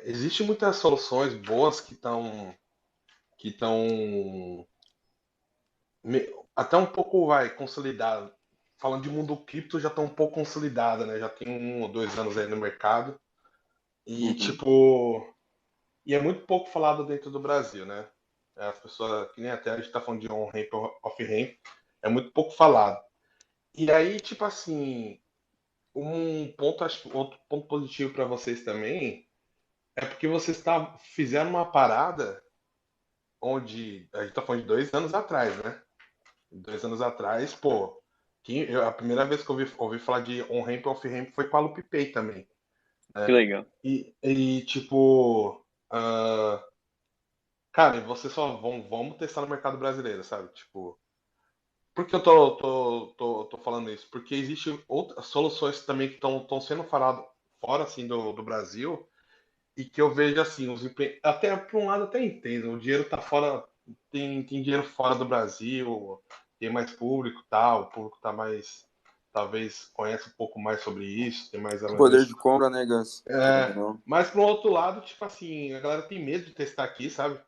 existe muitas soluções boas que estão até um pouco, vai, consolidado. Falando de mundo cripto, já estão um pouco consolidada, né? Já tem 1 ou 2 anos aí no mercado. E, Uhum. tipo, e é muito pouco falado dentro do Brasil, né? As pessoas, que nem até a gente tá falando de on-ramp, off-ramp, é muito pouco falado. E aí, tipo assim, outro ponto positivo para vocês também é porque vocês fizeram uma parada onde a gente tá falando de 2 anos atrás, né? 2 anos atrás, pô, a primeira vez que eu ouvi falar de on-ramp e off-ramp foi com a LupiPay também. Que legal. E tipo, cara, e vocês só vamos testar no mercado brasileiro, sabe? Tipo, por que eu tô falando isso? Porque existem outras soluções também que estão sendo faladas fora assim do Brasil e que eu vejo assim, até por um lado até entendo, o dinheiro tá fora, tem dinheiro fora do Brasil, tem mais público, tal, o público tá mais, talvez conhece um pouco mais sobre isso, tem mais O poder de awareness. compra, né, Gus? Querendo ou É, não. mas pro outro lado, tipo assim, a galera tem medo de testar aqui, sabe?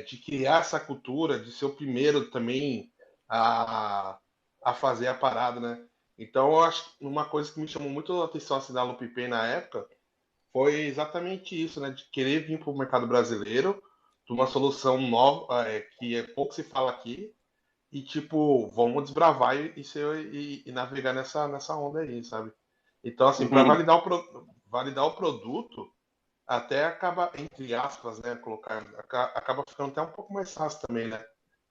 De criar essa cultura, de ser o primeiro também a, a fazer a parada, né? Então, eu acho que uma coisa que me chamou muito a atenção assim, da LupiPay na época foi exatamente isso, né? De querer vir para o mercado brasileiro, de uma solução nova, que pouco se fala aqui, e tipo, vamos desbravar e navegar nessa onda aí, sabe? Então, assim, para Uhum. validar o produto, até acaba, entre aspas, né? Acaba ficando até um pouco mais fácil também, né?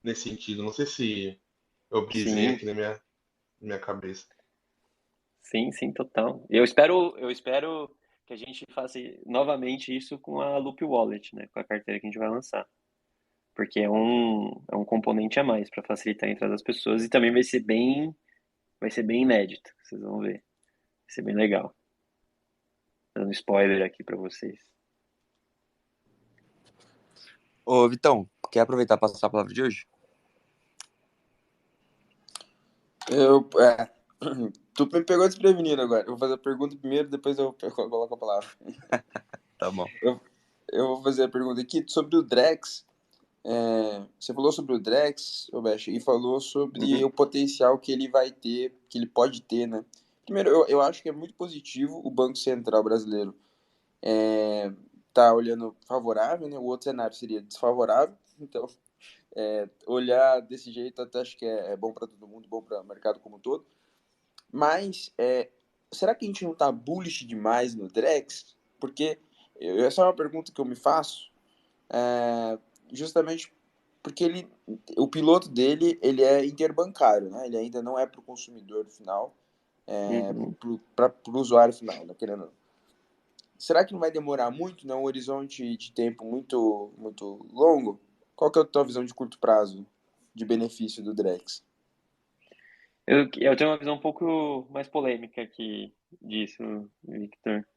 Nesse sentido. Não sei se eu brisei Sim, aqui na minha cabeça. sim, sim, total. Eu espero que a gente faça novamente isso com a Loop Wallet, né? Com a carteira que a gente vai lançar. Porque é um componente a mais para facilitar a entrada das pessoas e também vai ser bem inédito. Vocês vão ver. Vai ser bem legal. Dando spoiler aqui para vocês. Ô, Vitão, quer aproveitar e passar a palavra de hoje? Eu. Tu me pegou desprevenido agora. Eu vou fazer a pergunta primeiro, depois eu coloco a palavra. Tá bom. Eu vou fazer a pergunta aqui sobre o Drex. Você falou sobre o Drex, Roberto, e falou sobre Uhum. o potencial que ele vai ter, que ele pode ter, né? Primeiro, eu acho que é muito positivo o Banco Central brasileiro tá olhando favorável, né? O outro cenário seria desfavorável. Então, olhar desse jeito até acho que é bom para todo mundo, bom para o mercado como um todo. Mas será que a gente não tá bullish demais no Drex? Porque essa é uma pergunta que eu me faço, justamente porque o piloto dele ele é interbancário, né? Ele ainda não é para o consumidor final, Uhum. para o usuário final, né? Querendo ou não. Será que não vai demorar muito, né? Um horizonte de tempo muito longo? Qual que é a tua visão de curto prazo de benefício do Drex? Eu tenho uma visão um pouco mais polêmica aqui disso, Victor.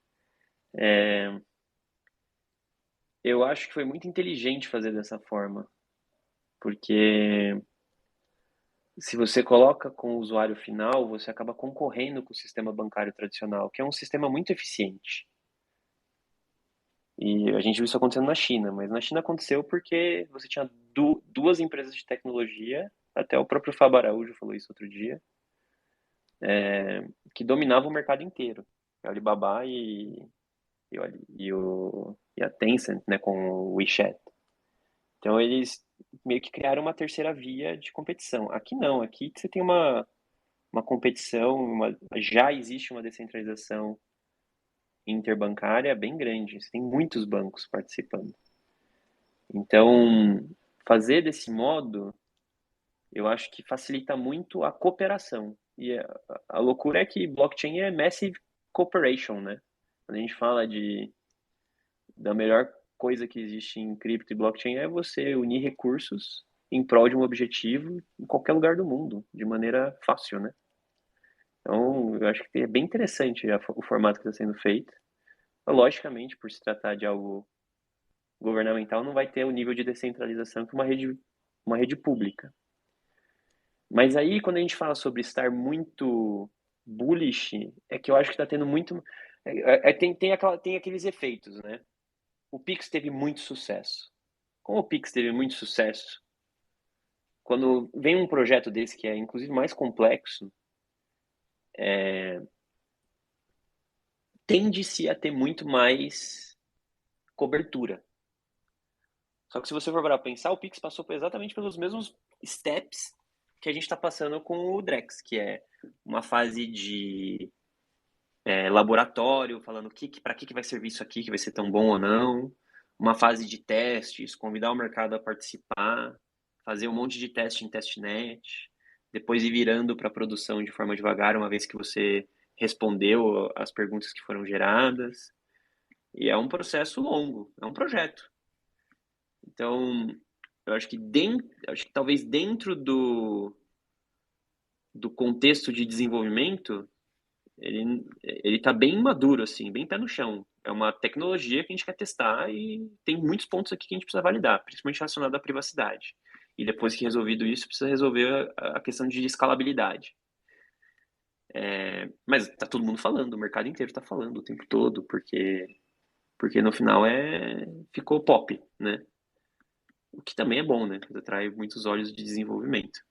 Eu acho que foi muito inteligente fazer dessa forma, porque se você coloca com o usuário final, você acaba concorrendo com o sistema bancário tradicional, que é um sistema muito eficiente. E a gente viu isso acontecendo na China, mas na China aconteceu porque você tinha duas empresas de tecnologia, até o próprio Fábio Araújo falou isso outro dia, que dominavam o mercado inteiro. A Alibaba e a Tencent, né, com o WeChat. Então eles meio que criaram uma terceira via de competição. Aqui não, aqui você tem uma competição, já existe uma descentralização interbancária bem grande. Você tem muitos bancos participando. Então, fazer desse modo, eu acho que facilita muito a cooperação. E a loucura é que blockchain é massive cooperation, né? Quando a gente fala da melhor coisa que existe em cripto e blockchain é você unir recursos em prol de um objetivo em qualquer lugar do mundo, de maneira fácil, né? Então, eu acho que é bem interessante o formato que está sendo feito. Logicamente, por se tratar de algo governamental, não vai ter o nível de descentralização que uma rede pública. Mas aí, quando a gente fala sobre estar muito bullish, é que eu acho que está tendo muito. Tem aqueles efeitos, né? O Pix teve muito sucesso. Como o Pix teve muito sucesso, quando vem um projeto desse que é inclusive mais complexo, tende-se a ter muito mais cobertura. Só que se você for para pensar, o Pix passou exatamente pelos mesmos steps que a gente está passando com o Drex, que é uma fase de laboratório, falando para que vai servir isso aqui, que vai ser tão bom ou não. uma fase de testes, convidar o mercado a participar, fazer um monte de teste em testnet, depois ir virando para a produção de forma devagar, uma vez que você respondeu as perguntas que foram geradas. E é um processo longo, é um projeto. Então, eu acho que, acho que talvez dentro do contexto de desenvolvimento, ele tá bem maduro, assim, bem pé no chão. É uma tecnologia que a gente quer testar e tem muitos pontos aqui que a gente precisa validar, principalmente relacionado à privacidade. E depois que resolvido isso, precisa resolver a questão de escalabilidade. Mas tá todo mundo falando, o mercado inteiro tá falando o tempo todo, porque no final ficou pop, né? O que também é bom, né? Atrai muitos olhos de desenvolvimento.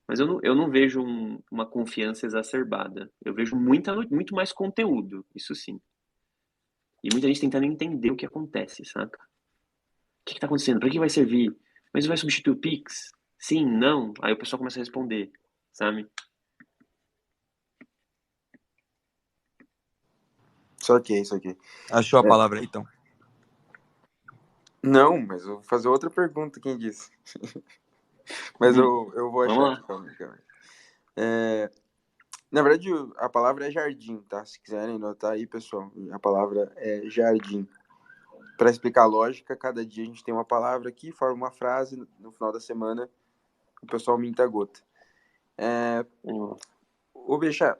Mas eu não vejo uma confiança exacerbada. Eu vejo muito mais conteúdo, isso sim. E muita gente tentando entender o que acontece, saca? O que está acontecendo? Para que vai servir? Mas vai substituir o Pix? Sim, não? Aí o pessoal começa a responder, sabe? Isso aqui. Achou a palavra aí, então? Não, mas eu vou fazer outra pergunta, quem disse? Mas eu vou achar aqui, calma aí. Na verdade, a palavra é jardim, tá? Se quiserem notar aí, pessoal, a palavra é jardim. Para explicar a lógica, cada dia a gente tem uma palavra aqui, forma uma frase, no final da semana o pessoal minta a gota. Ô, Bechá,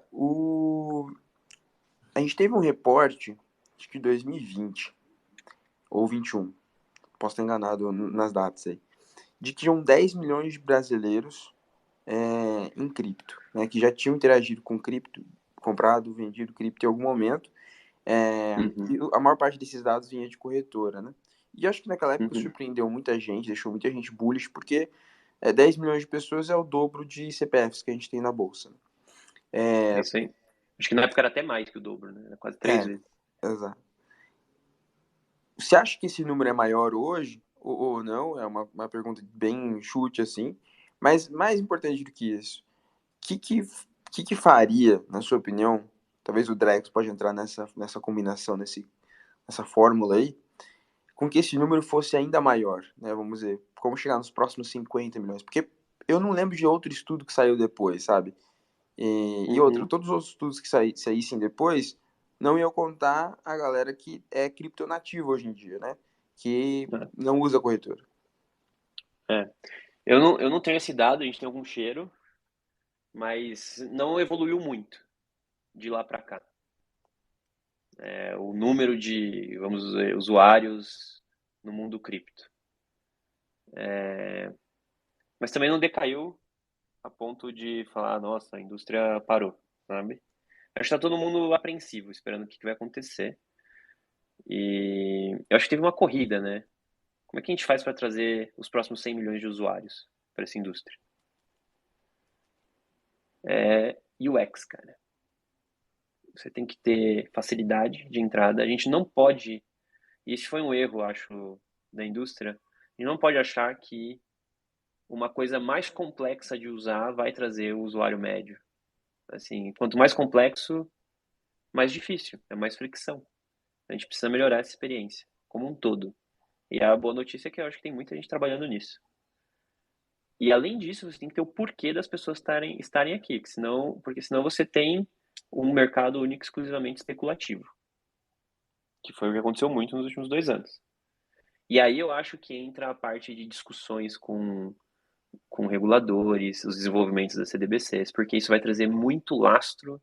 a gente teve um reporte, acho que 2020 ou 21, posso estar enganado nas datas aí, de que tinham 10 milhões de brasileiros em cripto, né, que já tinham interagido com cripto, comprado, vendido cripto em algum momento, e a maior parte desses dados vinha de corretora, né? E acho que naquela época surpreendeu muita gente, deixou muita gente bullish, porque 10 milhões de pessoas é o dobro de CPFs que a gente tem na bolsa. É isso aí. Acho que na época era até mais que o dobro, né? Era quase 3 vezes. Exato. Você acha que esse número é maior hoje ou não? É uma pergunta bem chute, assim. Mas mais importante do que isso, o que faria, na sua opinião, talvez o Drex pode entrar nessa combinação, nessa fórmula aí, com que esse número fosse ainda maior, né? Vamos dizer, como chegar nos próximos 50 milhões? Porque eu não lembro de outro estudo que saiu depois, sabe? E todos os outros estudos que saíssem depois não iam contar a galera que é criptonativa hoje em dia, né? Que não usa corretora. Eu não tenho esse dado, a gente tem algum cheiro, mas não evoluiu muito de lá para cá. O número de, vamos dizer, usuários no mundo cripto. Mas também não decaiu a ponto de falar, nossa, a indústria parou, sabe? Acho que tá todo mundo apreensivo, esperando o que vai acontecer. E eu acho que teve uma corrida, né? Como é que a gente faz para trazer os próximos 100 milhões de usuários para essa indústria? UX, cara. Você tem que ter facilidade de entrada. A gente não pode, e esse foi um erro, acho, da indústria, a gente não pode achar que uma coisa mais complexa de usar vai trazer o usuário médio. Assim, quanto mais complexo, mais difícil, é mais fricção. A gente precisa melhorar essa experiência, como um todo. E a boa notícia é que eu acho que tem muita gente trabalhando nisso. E além disso, você tem que ter o porquê das pessoas estarem aqui, porque senão você tem um mercado único exclusivamente especulativo, que foi o que aconteceu muito nos últimos 2 anos. E aí eu acho que entra a parte de discussões com reguladores, os desenvolvimentos das CDBCs, porque isso vai trazer muito lastro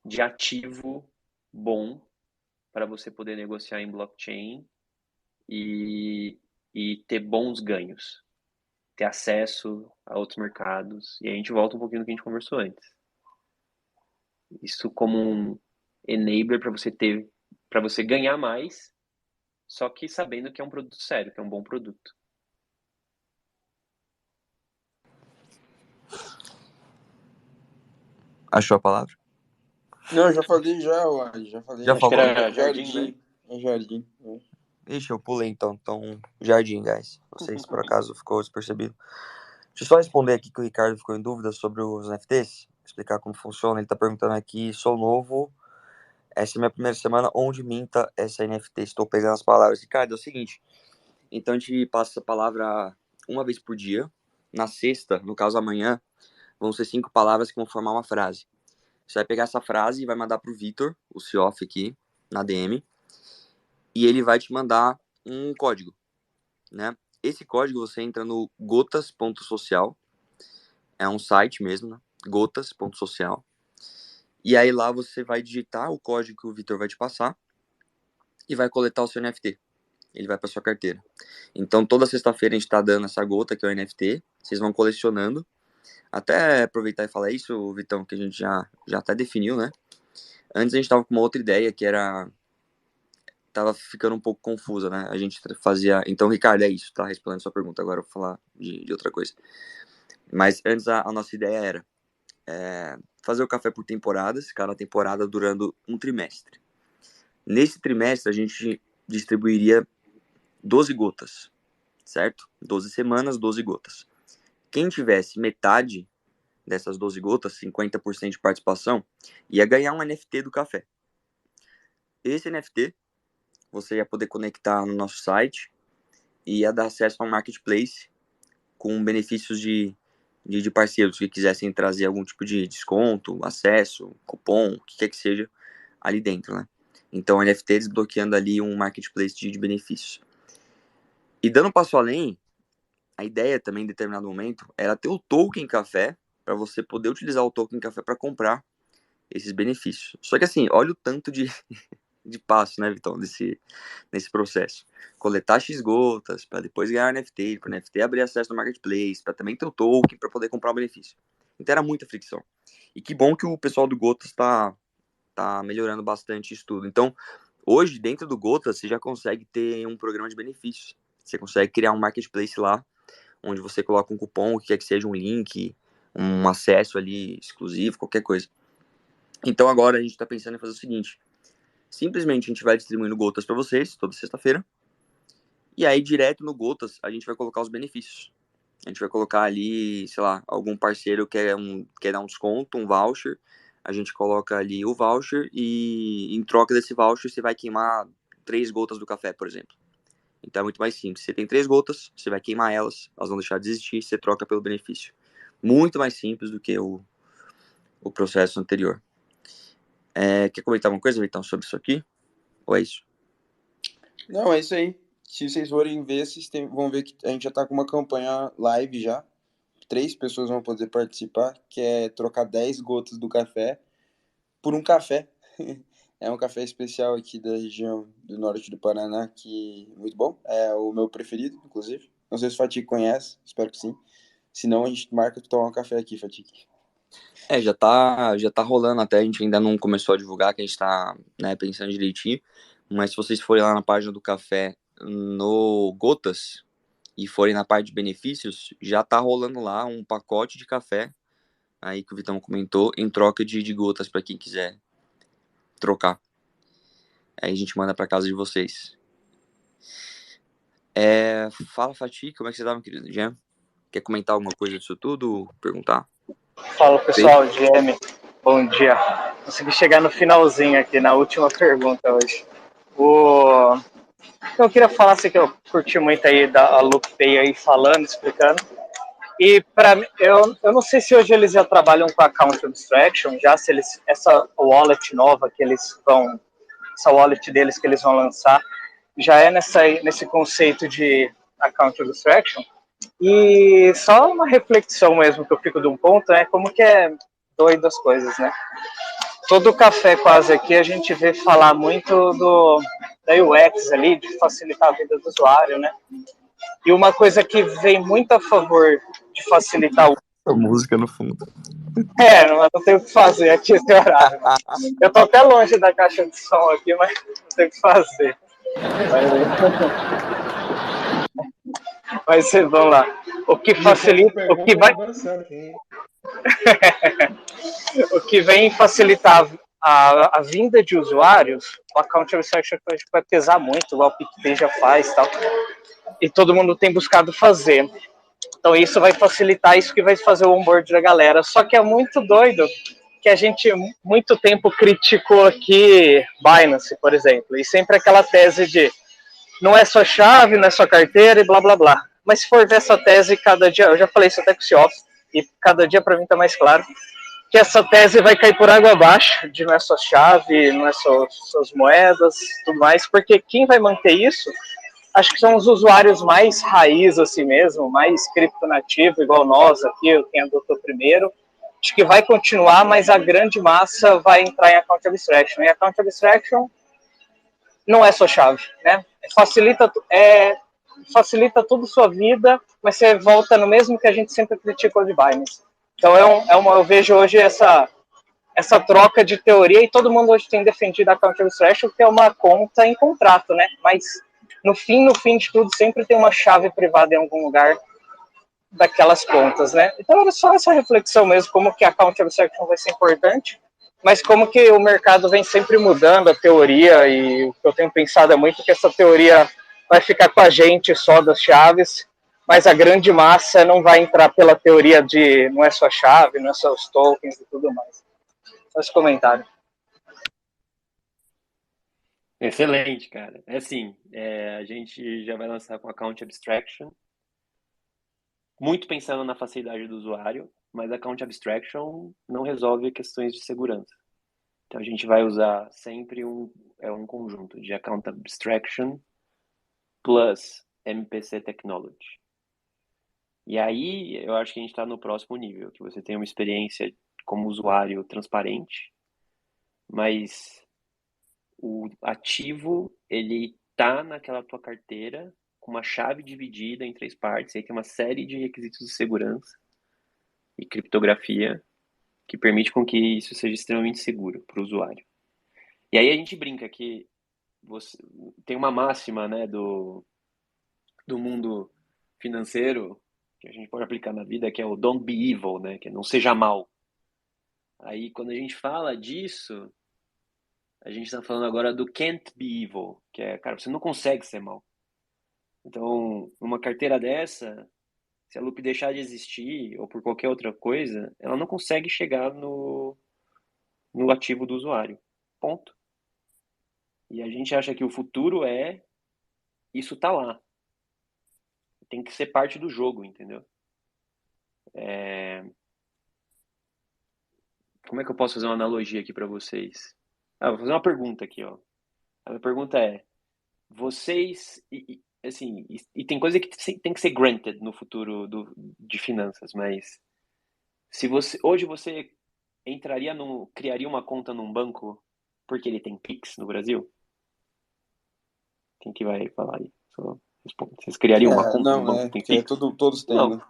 de ativo bom para você poder negociar em blockchain e ter bons ganhos, ter acesso a outros mercados. E a gente volta um pouquinho no que a gente conversou antes. Isso como um enabler para você ganhar mais, só que sabendo que é um produto sério, que é um bom produto. Achou a palavra? Não, eu já falei já falei. Já Acho que falou? era jardim, né? É jardim. Ixi, eu pulei então. Então, jardim, guys. Vocês, por acaso, ficou despercebido. Deixa eu só responder aqui que o Ricardo ficou em dúvida sobre os NFTs. Explicar como funciona. Ele tá perguntando aqui, sou novo, Essa é a minha primeira semana onde minta essa NFT. Estou pegando as palavras. Ricardo, é o seguinte. Então a gente passa essa palavra uma vez por dia. Na sexta, no caso amanhã, vão ser 5 palavras que vão formar uma frase. Você vai pegar essa frase e vai mandar pro Vitor, o Cioff aqui, na DM. E ele vai te mandar um código, né? Esse código você entra no gotas.social. É um site mesmo, né? Gotas.social. E aí lá você vai digitar o código que o Vitor vai te passar e vai coletar o seu NFT. Ele vai para sua carteira. Então toda sexta-feira a gente tá dando essa gota, que é o NFT. Vocês vão colecionando. Até aproveitar e falar isso, Vitão, que a gente já até definiu, né? Antes a gente tava com uma outra ideia que era... Tava ficando um pouco confusa, né? A gente fazia... Então, Ricardo, é isso, tá? Respondendo a sua pergunta. Agora eu vou falar de outra coisa. Mas antes a nossa ideia era fazer o café por temporadas, cada temporada durando um trimestre. Nesse trimestre a gente distribuiria 12 gotas, certo? 12 semanas, 12 gotas. Quem tivesse metade dessas 12 gotas, 50% de participação, ia ganhar um NFT do café. Esse NFT você ia poder conectar no nosso site e ia dar acesso a um marketplace com benefícios de parceiros que quisessem trazer algum tipo de desconto, acesso, cupom, o que quer que seja ali dentro, né? Então, o NFT desbloqueando ali um marketplace de benefícios. E dando um passo além, a ideia também, em determinado momento, era ter o token café para você poder utilizar o token café para comprar esses benefícios. Só que assim, olha o tanto de passo, né, Vitão, nesse processo. Coletar X gotas, para depois ganhar NFT, para o NFT abrir acesso no marketplace, para também ter o token para poder comprar o benefício. Então era muita fricção. E que bom que o pessoal do Gotas está melhorando bastante isso tudo. Então, hoje, dentro do Gotas, você já consegue ter um programa de benefícios. Você consegue criar um marketplace lá, onde você coloca um cupom, o que quer que seja, um link, um acesso ali exclusivo, qualquer coisa. Então agora a gente está pensando em fazer o seguinte: simplesmente a gente vai distribuindo gotas para vocês toda sexta-feira, e aí direto no Gotas a gente vai colocar os benefícios. A gente vai colocar ali, sei lá, algum parceiro quer dar um desconto, um voucher, a gente coloca ali o voucher e em troca desse voucher você vai queimar 3 gotas do café, por exemplo. Então é muito mais simples. Você tem 3 gotas, você vai queimar elas vão deixar de existir, você troca pelo benefício. Muito mais simples do que o processo anterior. Quer comentar alguma coisa, Vitão, sobre isso aqui? Ou é isso? Não, é isso aí. Se vocês forem ver, vão ver que a gente já tá com uma campanha live já. 3 pessoas vão poder participar, que é trocar 10 gotas do café por um café. É um café especial aqui da região do norte do Paraná, que é muito bom. É o meu preferido, inclusive. Não sei se o Fatih conhece, espero que sim. Se não, a gente marca de tomar um café aqui, Fatih. Já tá rolando até, a gente ainda não começou a divulgar, que a gente tá, né, pensando direitinho, mas se vocês forem lá na página do café no Gotas e forem na parte de benefícios, já tá rolando lá um pacote de café, aí que o Vitão comentou, em troca de gotas para quem quiser trocar. Aí a gente manda para casa de vocês. Fala, Fatih, como é que você tá, meu querido? Jean, quer comentar alguma coisa disso tudo? Perguntar? Fala, pessoal, GM, bom dia. Consegui chegar no finalzinho aqui, na última pergunta hoje. Eu queria falar assim, que eu curti muito aí da LoopPay aí falando, explicando. E para mim, eu não sei se hoje eles já trabalham com Account Abstraction, já se eles, essa wallet nova que eles vão, essa wallet deles que eles vão lançar, já é nesse conceito de Account Abstraction. E só uma reflexão mesmo que eu fico de um ponto, né? Como que é doido as coisas, né? Todo café quase aqui a gente vê falar muito da UX ali, de facilitar a vida do usuário, né? E uma coisa que vem muito a favor de facilitar a música no fundo. Não tem o que fazer aqui esse horário. Eu tô até longe da caixa de som aqui, mas não tem o que fazer. Mas vamos lá. O que facilita, o que vai, o que vem facilitar a vinda de usuários, o Account Abstraction vai pesar muito, igual o PicPay já faz, tal. E todo mundo tem buscado fazer. Então isso vai facilitar, isso que vai fazer o onboard da galera. Só que é muito doido, que a gente muito tempo criticou aqui Binance, por exemplo, e sempre aquela tese de não é só chave, não é só carteira e blá blá blá. Mas se for ver essa tese cada dia, eu já falei isso até com o Cioff, e cada dia para mim está mais claro, que essa tese vai cair por água abaixo, de não é só chave, não é só suas moedas, tudo mais, porque quem vai manter isso, acho que são os usuários mais raiz assim mesmo, mais criptonativo, igual nós aqui, quem adotou primeiro. Acho que vai continuar, mas a grande massa vai entrar em Account Abstraction. E Account Abstraction não é só chave, né? Facilita toda a sua vida, mas você volta no mesmo que a gente sempre criticou de Binance. Então eu vejo hoje essa troca de teoria, e todo mundo hoje tem defendido a Account Abstraction, que é uma conta em contrato, né? Mas no fim de tudo, sempre tem uma chave privada em algum lugar daquelas contas, né? Então era só essa reflexão mesmo, como que a Account Abstraction vai ser importante, mas como que o mercado vem sempre mudando a teoria, e o que eu tenho pensado é muito que essa teoria vai ficar com a gente só das chaves, mas a grande massa não vai entrar pela teoria de não é só chave, não é só os tokens e tudo mais. Só esse comentário. Excelente, cara. É assim, a gente já vai lançar com Account Abstraction, muito pensando na facilidade do usuário, mas Account Abstraction não resolve questões de segurança. Então a gente vai usar sempre um conjunto de Account Abstraction plus MPC Technology. E aí eu acho que a gente está no próximo nível, que você tem uma experiência como usuário transparente, mas o ativo, ele tá naquela tua carteira com uma chave dividida em 3 partes, aí tem uma série de requisitos de segurança e criptografia que permite com que isso seja extremamente seguro para o usuário. E aí a gente brinca que tem uma máxima, né, do mundo financeiro que a gente pode aplicar na vida, que é o don't be evil, né, que é não seja mal. Aí quando a gente fala disso, a gente está falando agora do can't be evil, que é, cara, você não consegue ser mal. Então, uma carteira dessa, se a Loop deixar de existir ou por qualquer outra coisa, ela não consegue chegar no ativo do usuário. Ponto. E a gente acha que o futuro é isso tá lá. Tem que ser parte do jogo, entendeu? Como é que eu posso fazer uma analogia aqui para vocês? Vou fazer uma pergunta aqui, ó. A minha pergunta é: vocês, assim, tem coisa que tem que ser granted no futuro de finanças, mas se hoje você criaria uma conta num banco porque ele tem Pix no Brasil? Quem que vai falar aí? Só responde. Vocês criariam uma conta num banco que tem Pix? Todos têm, Não. né?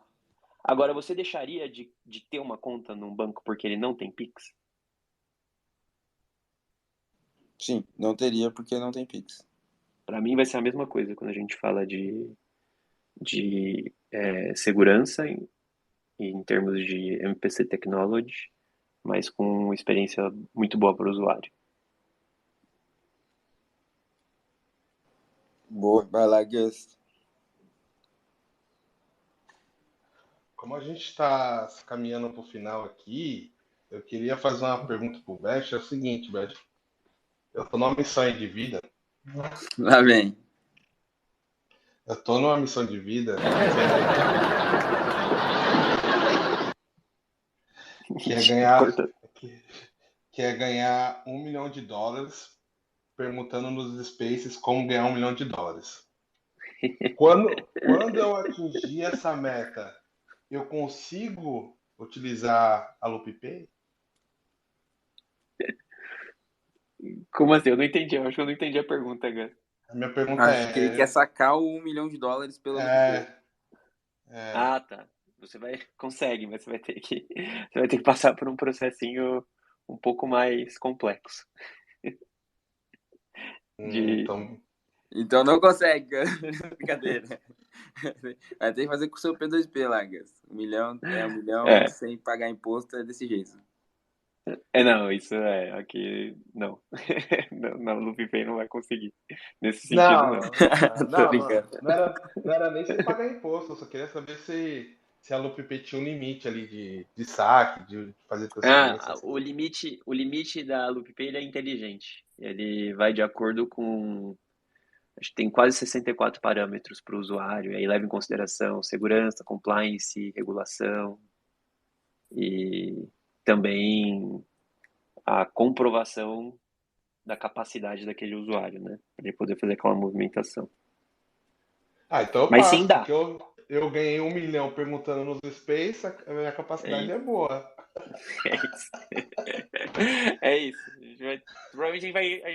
Agora, você deixaria de ter uma conta num banco porque ele não tem Pix? Sim, não teria porque não tem Pix. Para mim vai ser a mesma coisa quando a gente fala de segurança em termos de MPC Technology, mas com experiência muito boa para o usuário. Boa, vai lá, Gus. Como a gente está caminhando para o final aqui, eu queria fazer uma pergunta para o Beth. É o seguinte, Beth. Eu estou numa missão de vida. Lá vem. Eu estou numa missão de vida que é ganhar $1 milhão perguntando nos Spaces como ganhar $1 milhão. Quando eu atingir essa meta, eu consigo utilizar a LoopPay? Como assim? Eu não entendi. Eu acho que eu não entendi a pergunta, Gus. A minha pergunta Acho que ele quer sacar o $1 milhão pelo LoopPay. Ah, tá. Você consegue, mas você vai ter que passar por um processinho um pouco mais complexo. Então não consegue, brincadeira. Vai ter que fazer com o seu P2P lá, Gus. $1 milhão é $1 milhão, sem pagar imposto, é desse jeito. Não, isso aqui não. Na LoopPay não vai conseguir. Nesse sentido, não. Não era nem sem pagar imposto, eu só queria saber se se a LoopPay tinha um limite ali de saque, de fazer transferências. O limite da LoopPay ele é inteligente. Ele vai de acordo com. Acho que tem quase 64 parâmetros para o usuário, e aí leva em consideração segurança, compliance, regulação e também a comprovação da capacidade daquele usuário, né? Para ele poder fazer aquela movimentação. Ah, então eu Mas sim passo, dá. porque eu ganhei 1 milhão perguntando nos Space, a minha capacidade é boa. É isso. É isso. Provavelmente a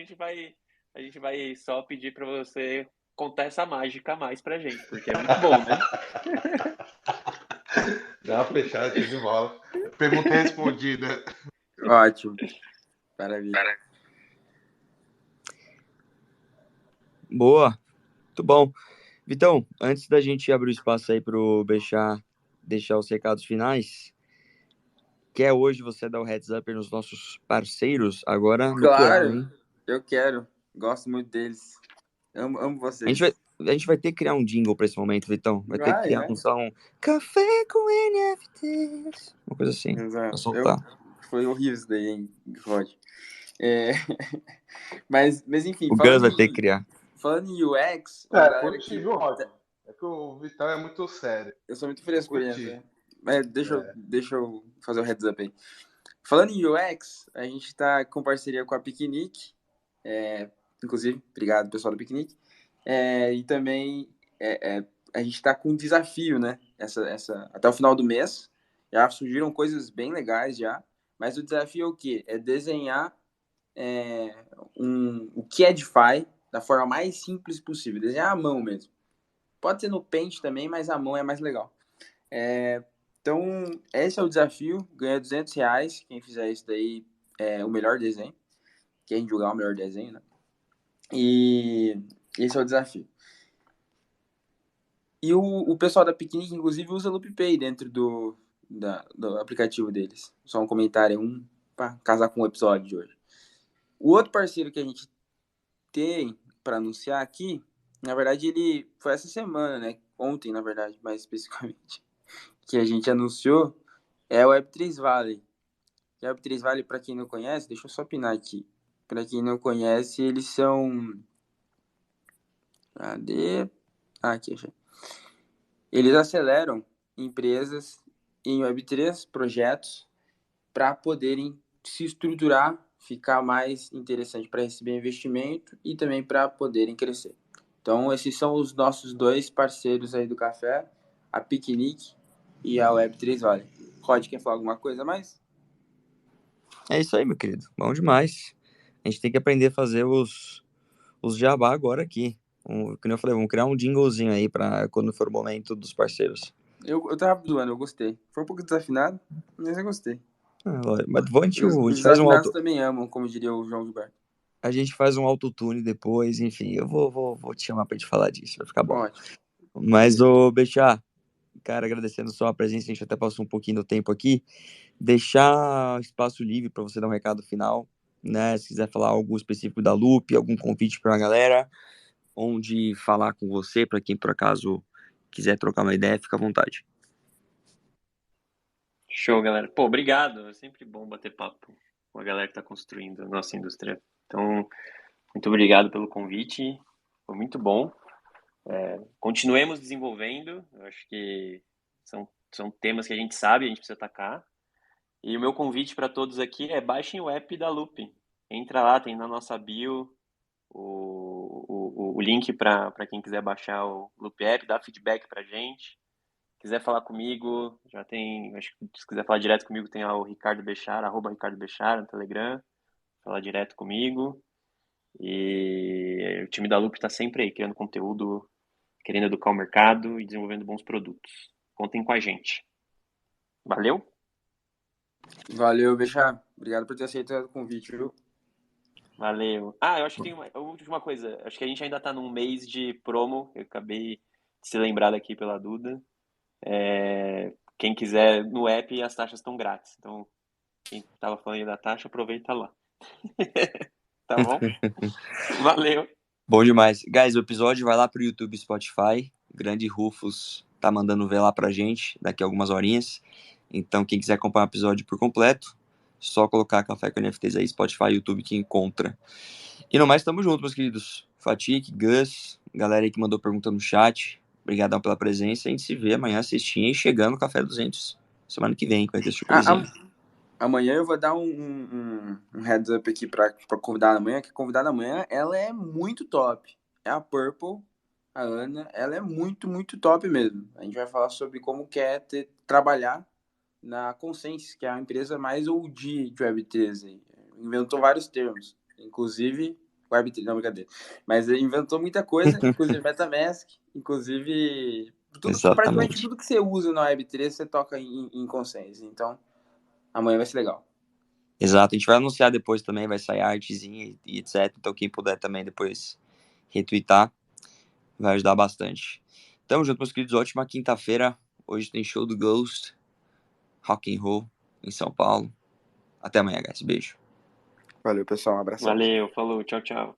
gente vai só pedir para você contar essa mágica a mais pra gente, porque é muito bom, né? Não, fechado, show de bola. Pergunta respondida. Ótimo. Maravilha. Boa, muito bom. Vitão, antes da gente abrir o espaço aí pro Bechá deixar os recados finais, quer hoje você dar o heads up nos nossos parceiros agora no Claro, hein? eu quero. Gosto muito deles. Amo A vocês. gente vai ter que criar um jingle pra esse momento, Vitão. Vai ter que criar um café com NFTs. Uma coisa assim, pra soltar. Foi horrível isso daí, hein, Rod. Mas enfim, O Gus vai ter que criar. falando em UX, uma galera Curti, que... viu, Rod? É que o Vitão é muito sério. Eu sou muito frescurinha, Curti. né? Mas deixa eu fazer o heads up aí. Falando em UX, a gente tá com parceria com a Piquenique. Inclusive, obrigado, pessoal do Piquenique. E também a gente tá com um desafio, né? Até o final do mês. Já surgiram coisas bem legais já. Mas o desafio é o quê? É desenhar o Cadify da forma mais simples possível. Desenhar à mão mesmo. Pode ser no Paint também, mas a mão é mais legal. Então, esse é o desafio. Ganha R$200. Quem fizer isso daí é o melhor desenho. Quem julgar o melhor desenho, né? E esse é o desafio. E o pessoal da Piquenique, inclusive, usa LoopPay dentro do aplicativo deles. Só um comentário, para casar com o episódio de hoje. O outro parceiro que a gente tem para anunciar aqui, na verdade, ele foi essa semana, né? Ontem, na verdade, mais especificamente, que a gente anunciou, é o Web3 Valley. E a Web3 Valley, para quem não conhece, deixa eu só pinar aqui. Para quem não conhece, eles são... Cadê? Aqui, achei. Eles aceleram empresas em Web3, projetos, para poderem se estruturar, ficar mais interessante para receber investimento e também para poderem crescer. Então, esses são os nossos dois parceiros aí do café, a Piquenique e a Web3 Valley. Rod, quer falar alguma coisa a mais? É isso aí, meu querido. Bom demais. A gente tem que aprender a fazer os jabá agora aqui. Como eu falei, vamos criar um jinglezinho aí para quando for o momento dos parceiros. Eu tava zoando, eu gostei. Foi um pouco desafinado, mas eu gostei. Mas a gente Os faz desafinados também amam, como diria o João Gilberto. A gente faz um autotune depois, enfim. Eu vou te chamar pra gente falar disso, vai ficar bom. Ótimo. Mas, ô Bechá, cara, agradecendo só a presença, a gente até passou um pouquinho do tempo aqui. Deixar espaço livre para você dar um recado final, né? Se quiser falar algo específico da Loop, algum convite para a galera, onde falar com você, para quem por acaso quiser trocar uma ideia, fica à vontade. Show, galera. Pô, obrigado. É sempre bom bater papo com a galera que está construindo a nossa indústria. Então, muito obrigado pelo convite. Foi muito bom. Continuemos desenvolvendo. Eu acho que são temas que a gente sabe, a gente precisa atacar. E o meu convite para todos aqui é baixem o app da Loop. Entra lá, tem na nossa bio o link para quem quiser baixar o Loop App, dá feedback para a gente. Quiser falar comigo, já tem, acho que se quiser falar direto comigo, tem o Ricardo Bechara, @RicardoBechara no Telegram, falar direto comigo. E o time da Loop está sempre aí, criando conteúdo, querendo educar o mercado e desenvolvendo bons produtos. Contem com a gente. Valeu? Valeu, Bechá. Obrigado por ter aceitado o convite, viu? Valeu. Eu acho que tem uma última coisa. Acho que a gente ainda está num mês de promo, eu acabei de ser lembrado aqui pela Duda. Quem quiser no app, as taxas estão grátis. Então, quem estava falando aí da taxa, aproveita lá. Tá bom? Valeu. Bom demais. Guys, o episódio vai lá pro YouTube e Spotify. Grande Rufus tá mandando ver lá pra gente daqui a algumas horinhas. Então, quem quiser acompanhar o episódio por completo, só colocar Café com NFTs aí, Spotify, YouTube, que encontra. E no mais, tamo junto, meus queridos. Fatik, Gus, galera aí que mandou pergunta no chat. Obrigadão pela presença. A gente se vê amanhã assistindo e chegando no Café 200. Semana que vem, que vai ter surpresinha. Amanhã eu vou dar um heads up aqui pra convidar amanhã, que a convidada amanhã, ela é muito top. É a Purple, a Ana, ela é muito, muito top mesmo. A gente vai falar sobre como que é trabalhar na Consensus, que é a empresa mais OG de Web3 aí. Inventou vários termos, inclusive Web3, não, brincadeira. Mas ele inventou muita coisa, inclusive MetaMask, inclusive praticamente tudo que você usa na Web3 você toca em Consensus. Então, amanhã vai ser legal. Exato, a gente vai anunciar depois também, vai sair artezinha e etc. Então quem puder também depois retweetar, vai ajudar bastante. Tamo junto, meus queridos, ótima quinta-feira. Hoje tem show do Ghost, Rock and Roll, em São Paulo. Até amanhã, guys. Beijo. Valeu, pessoal. Um abraço. Valeu, falou, tchau, tchau.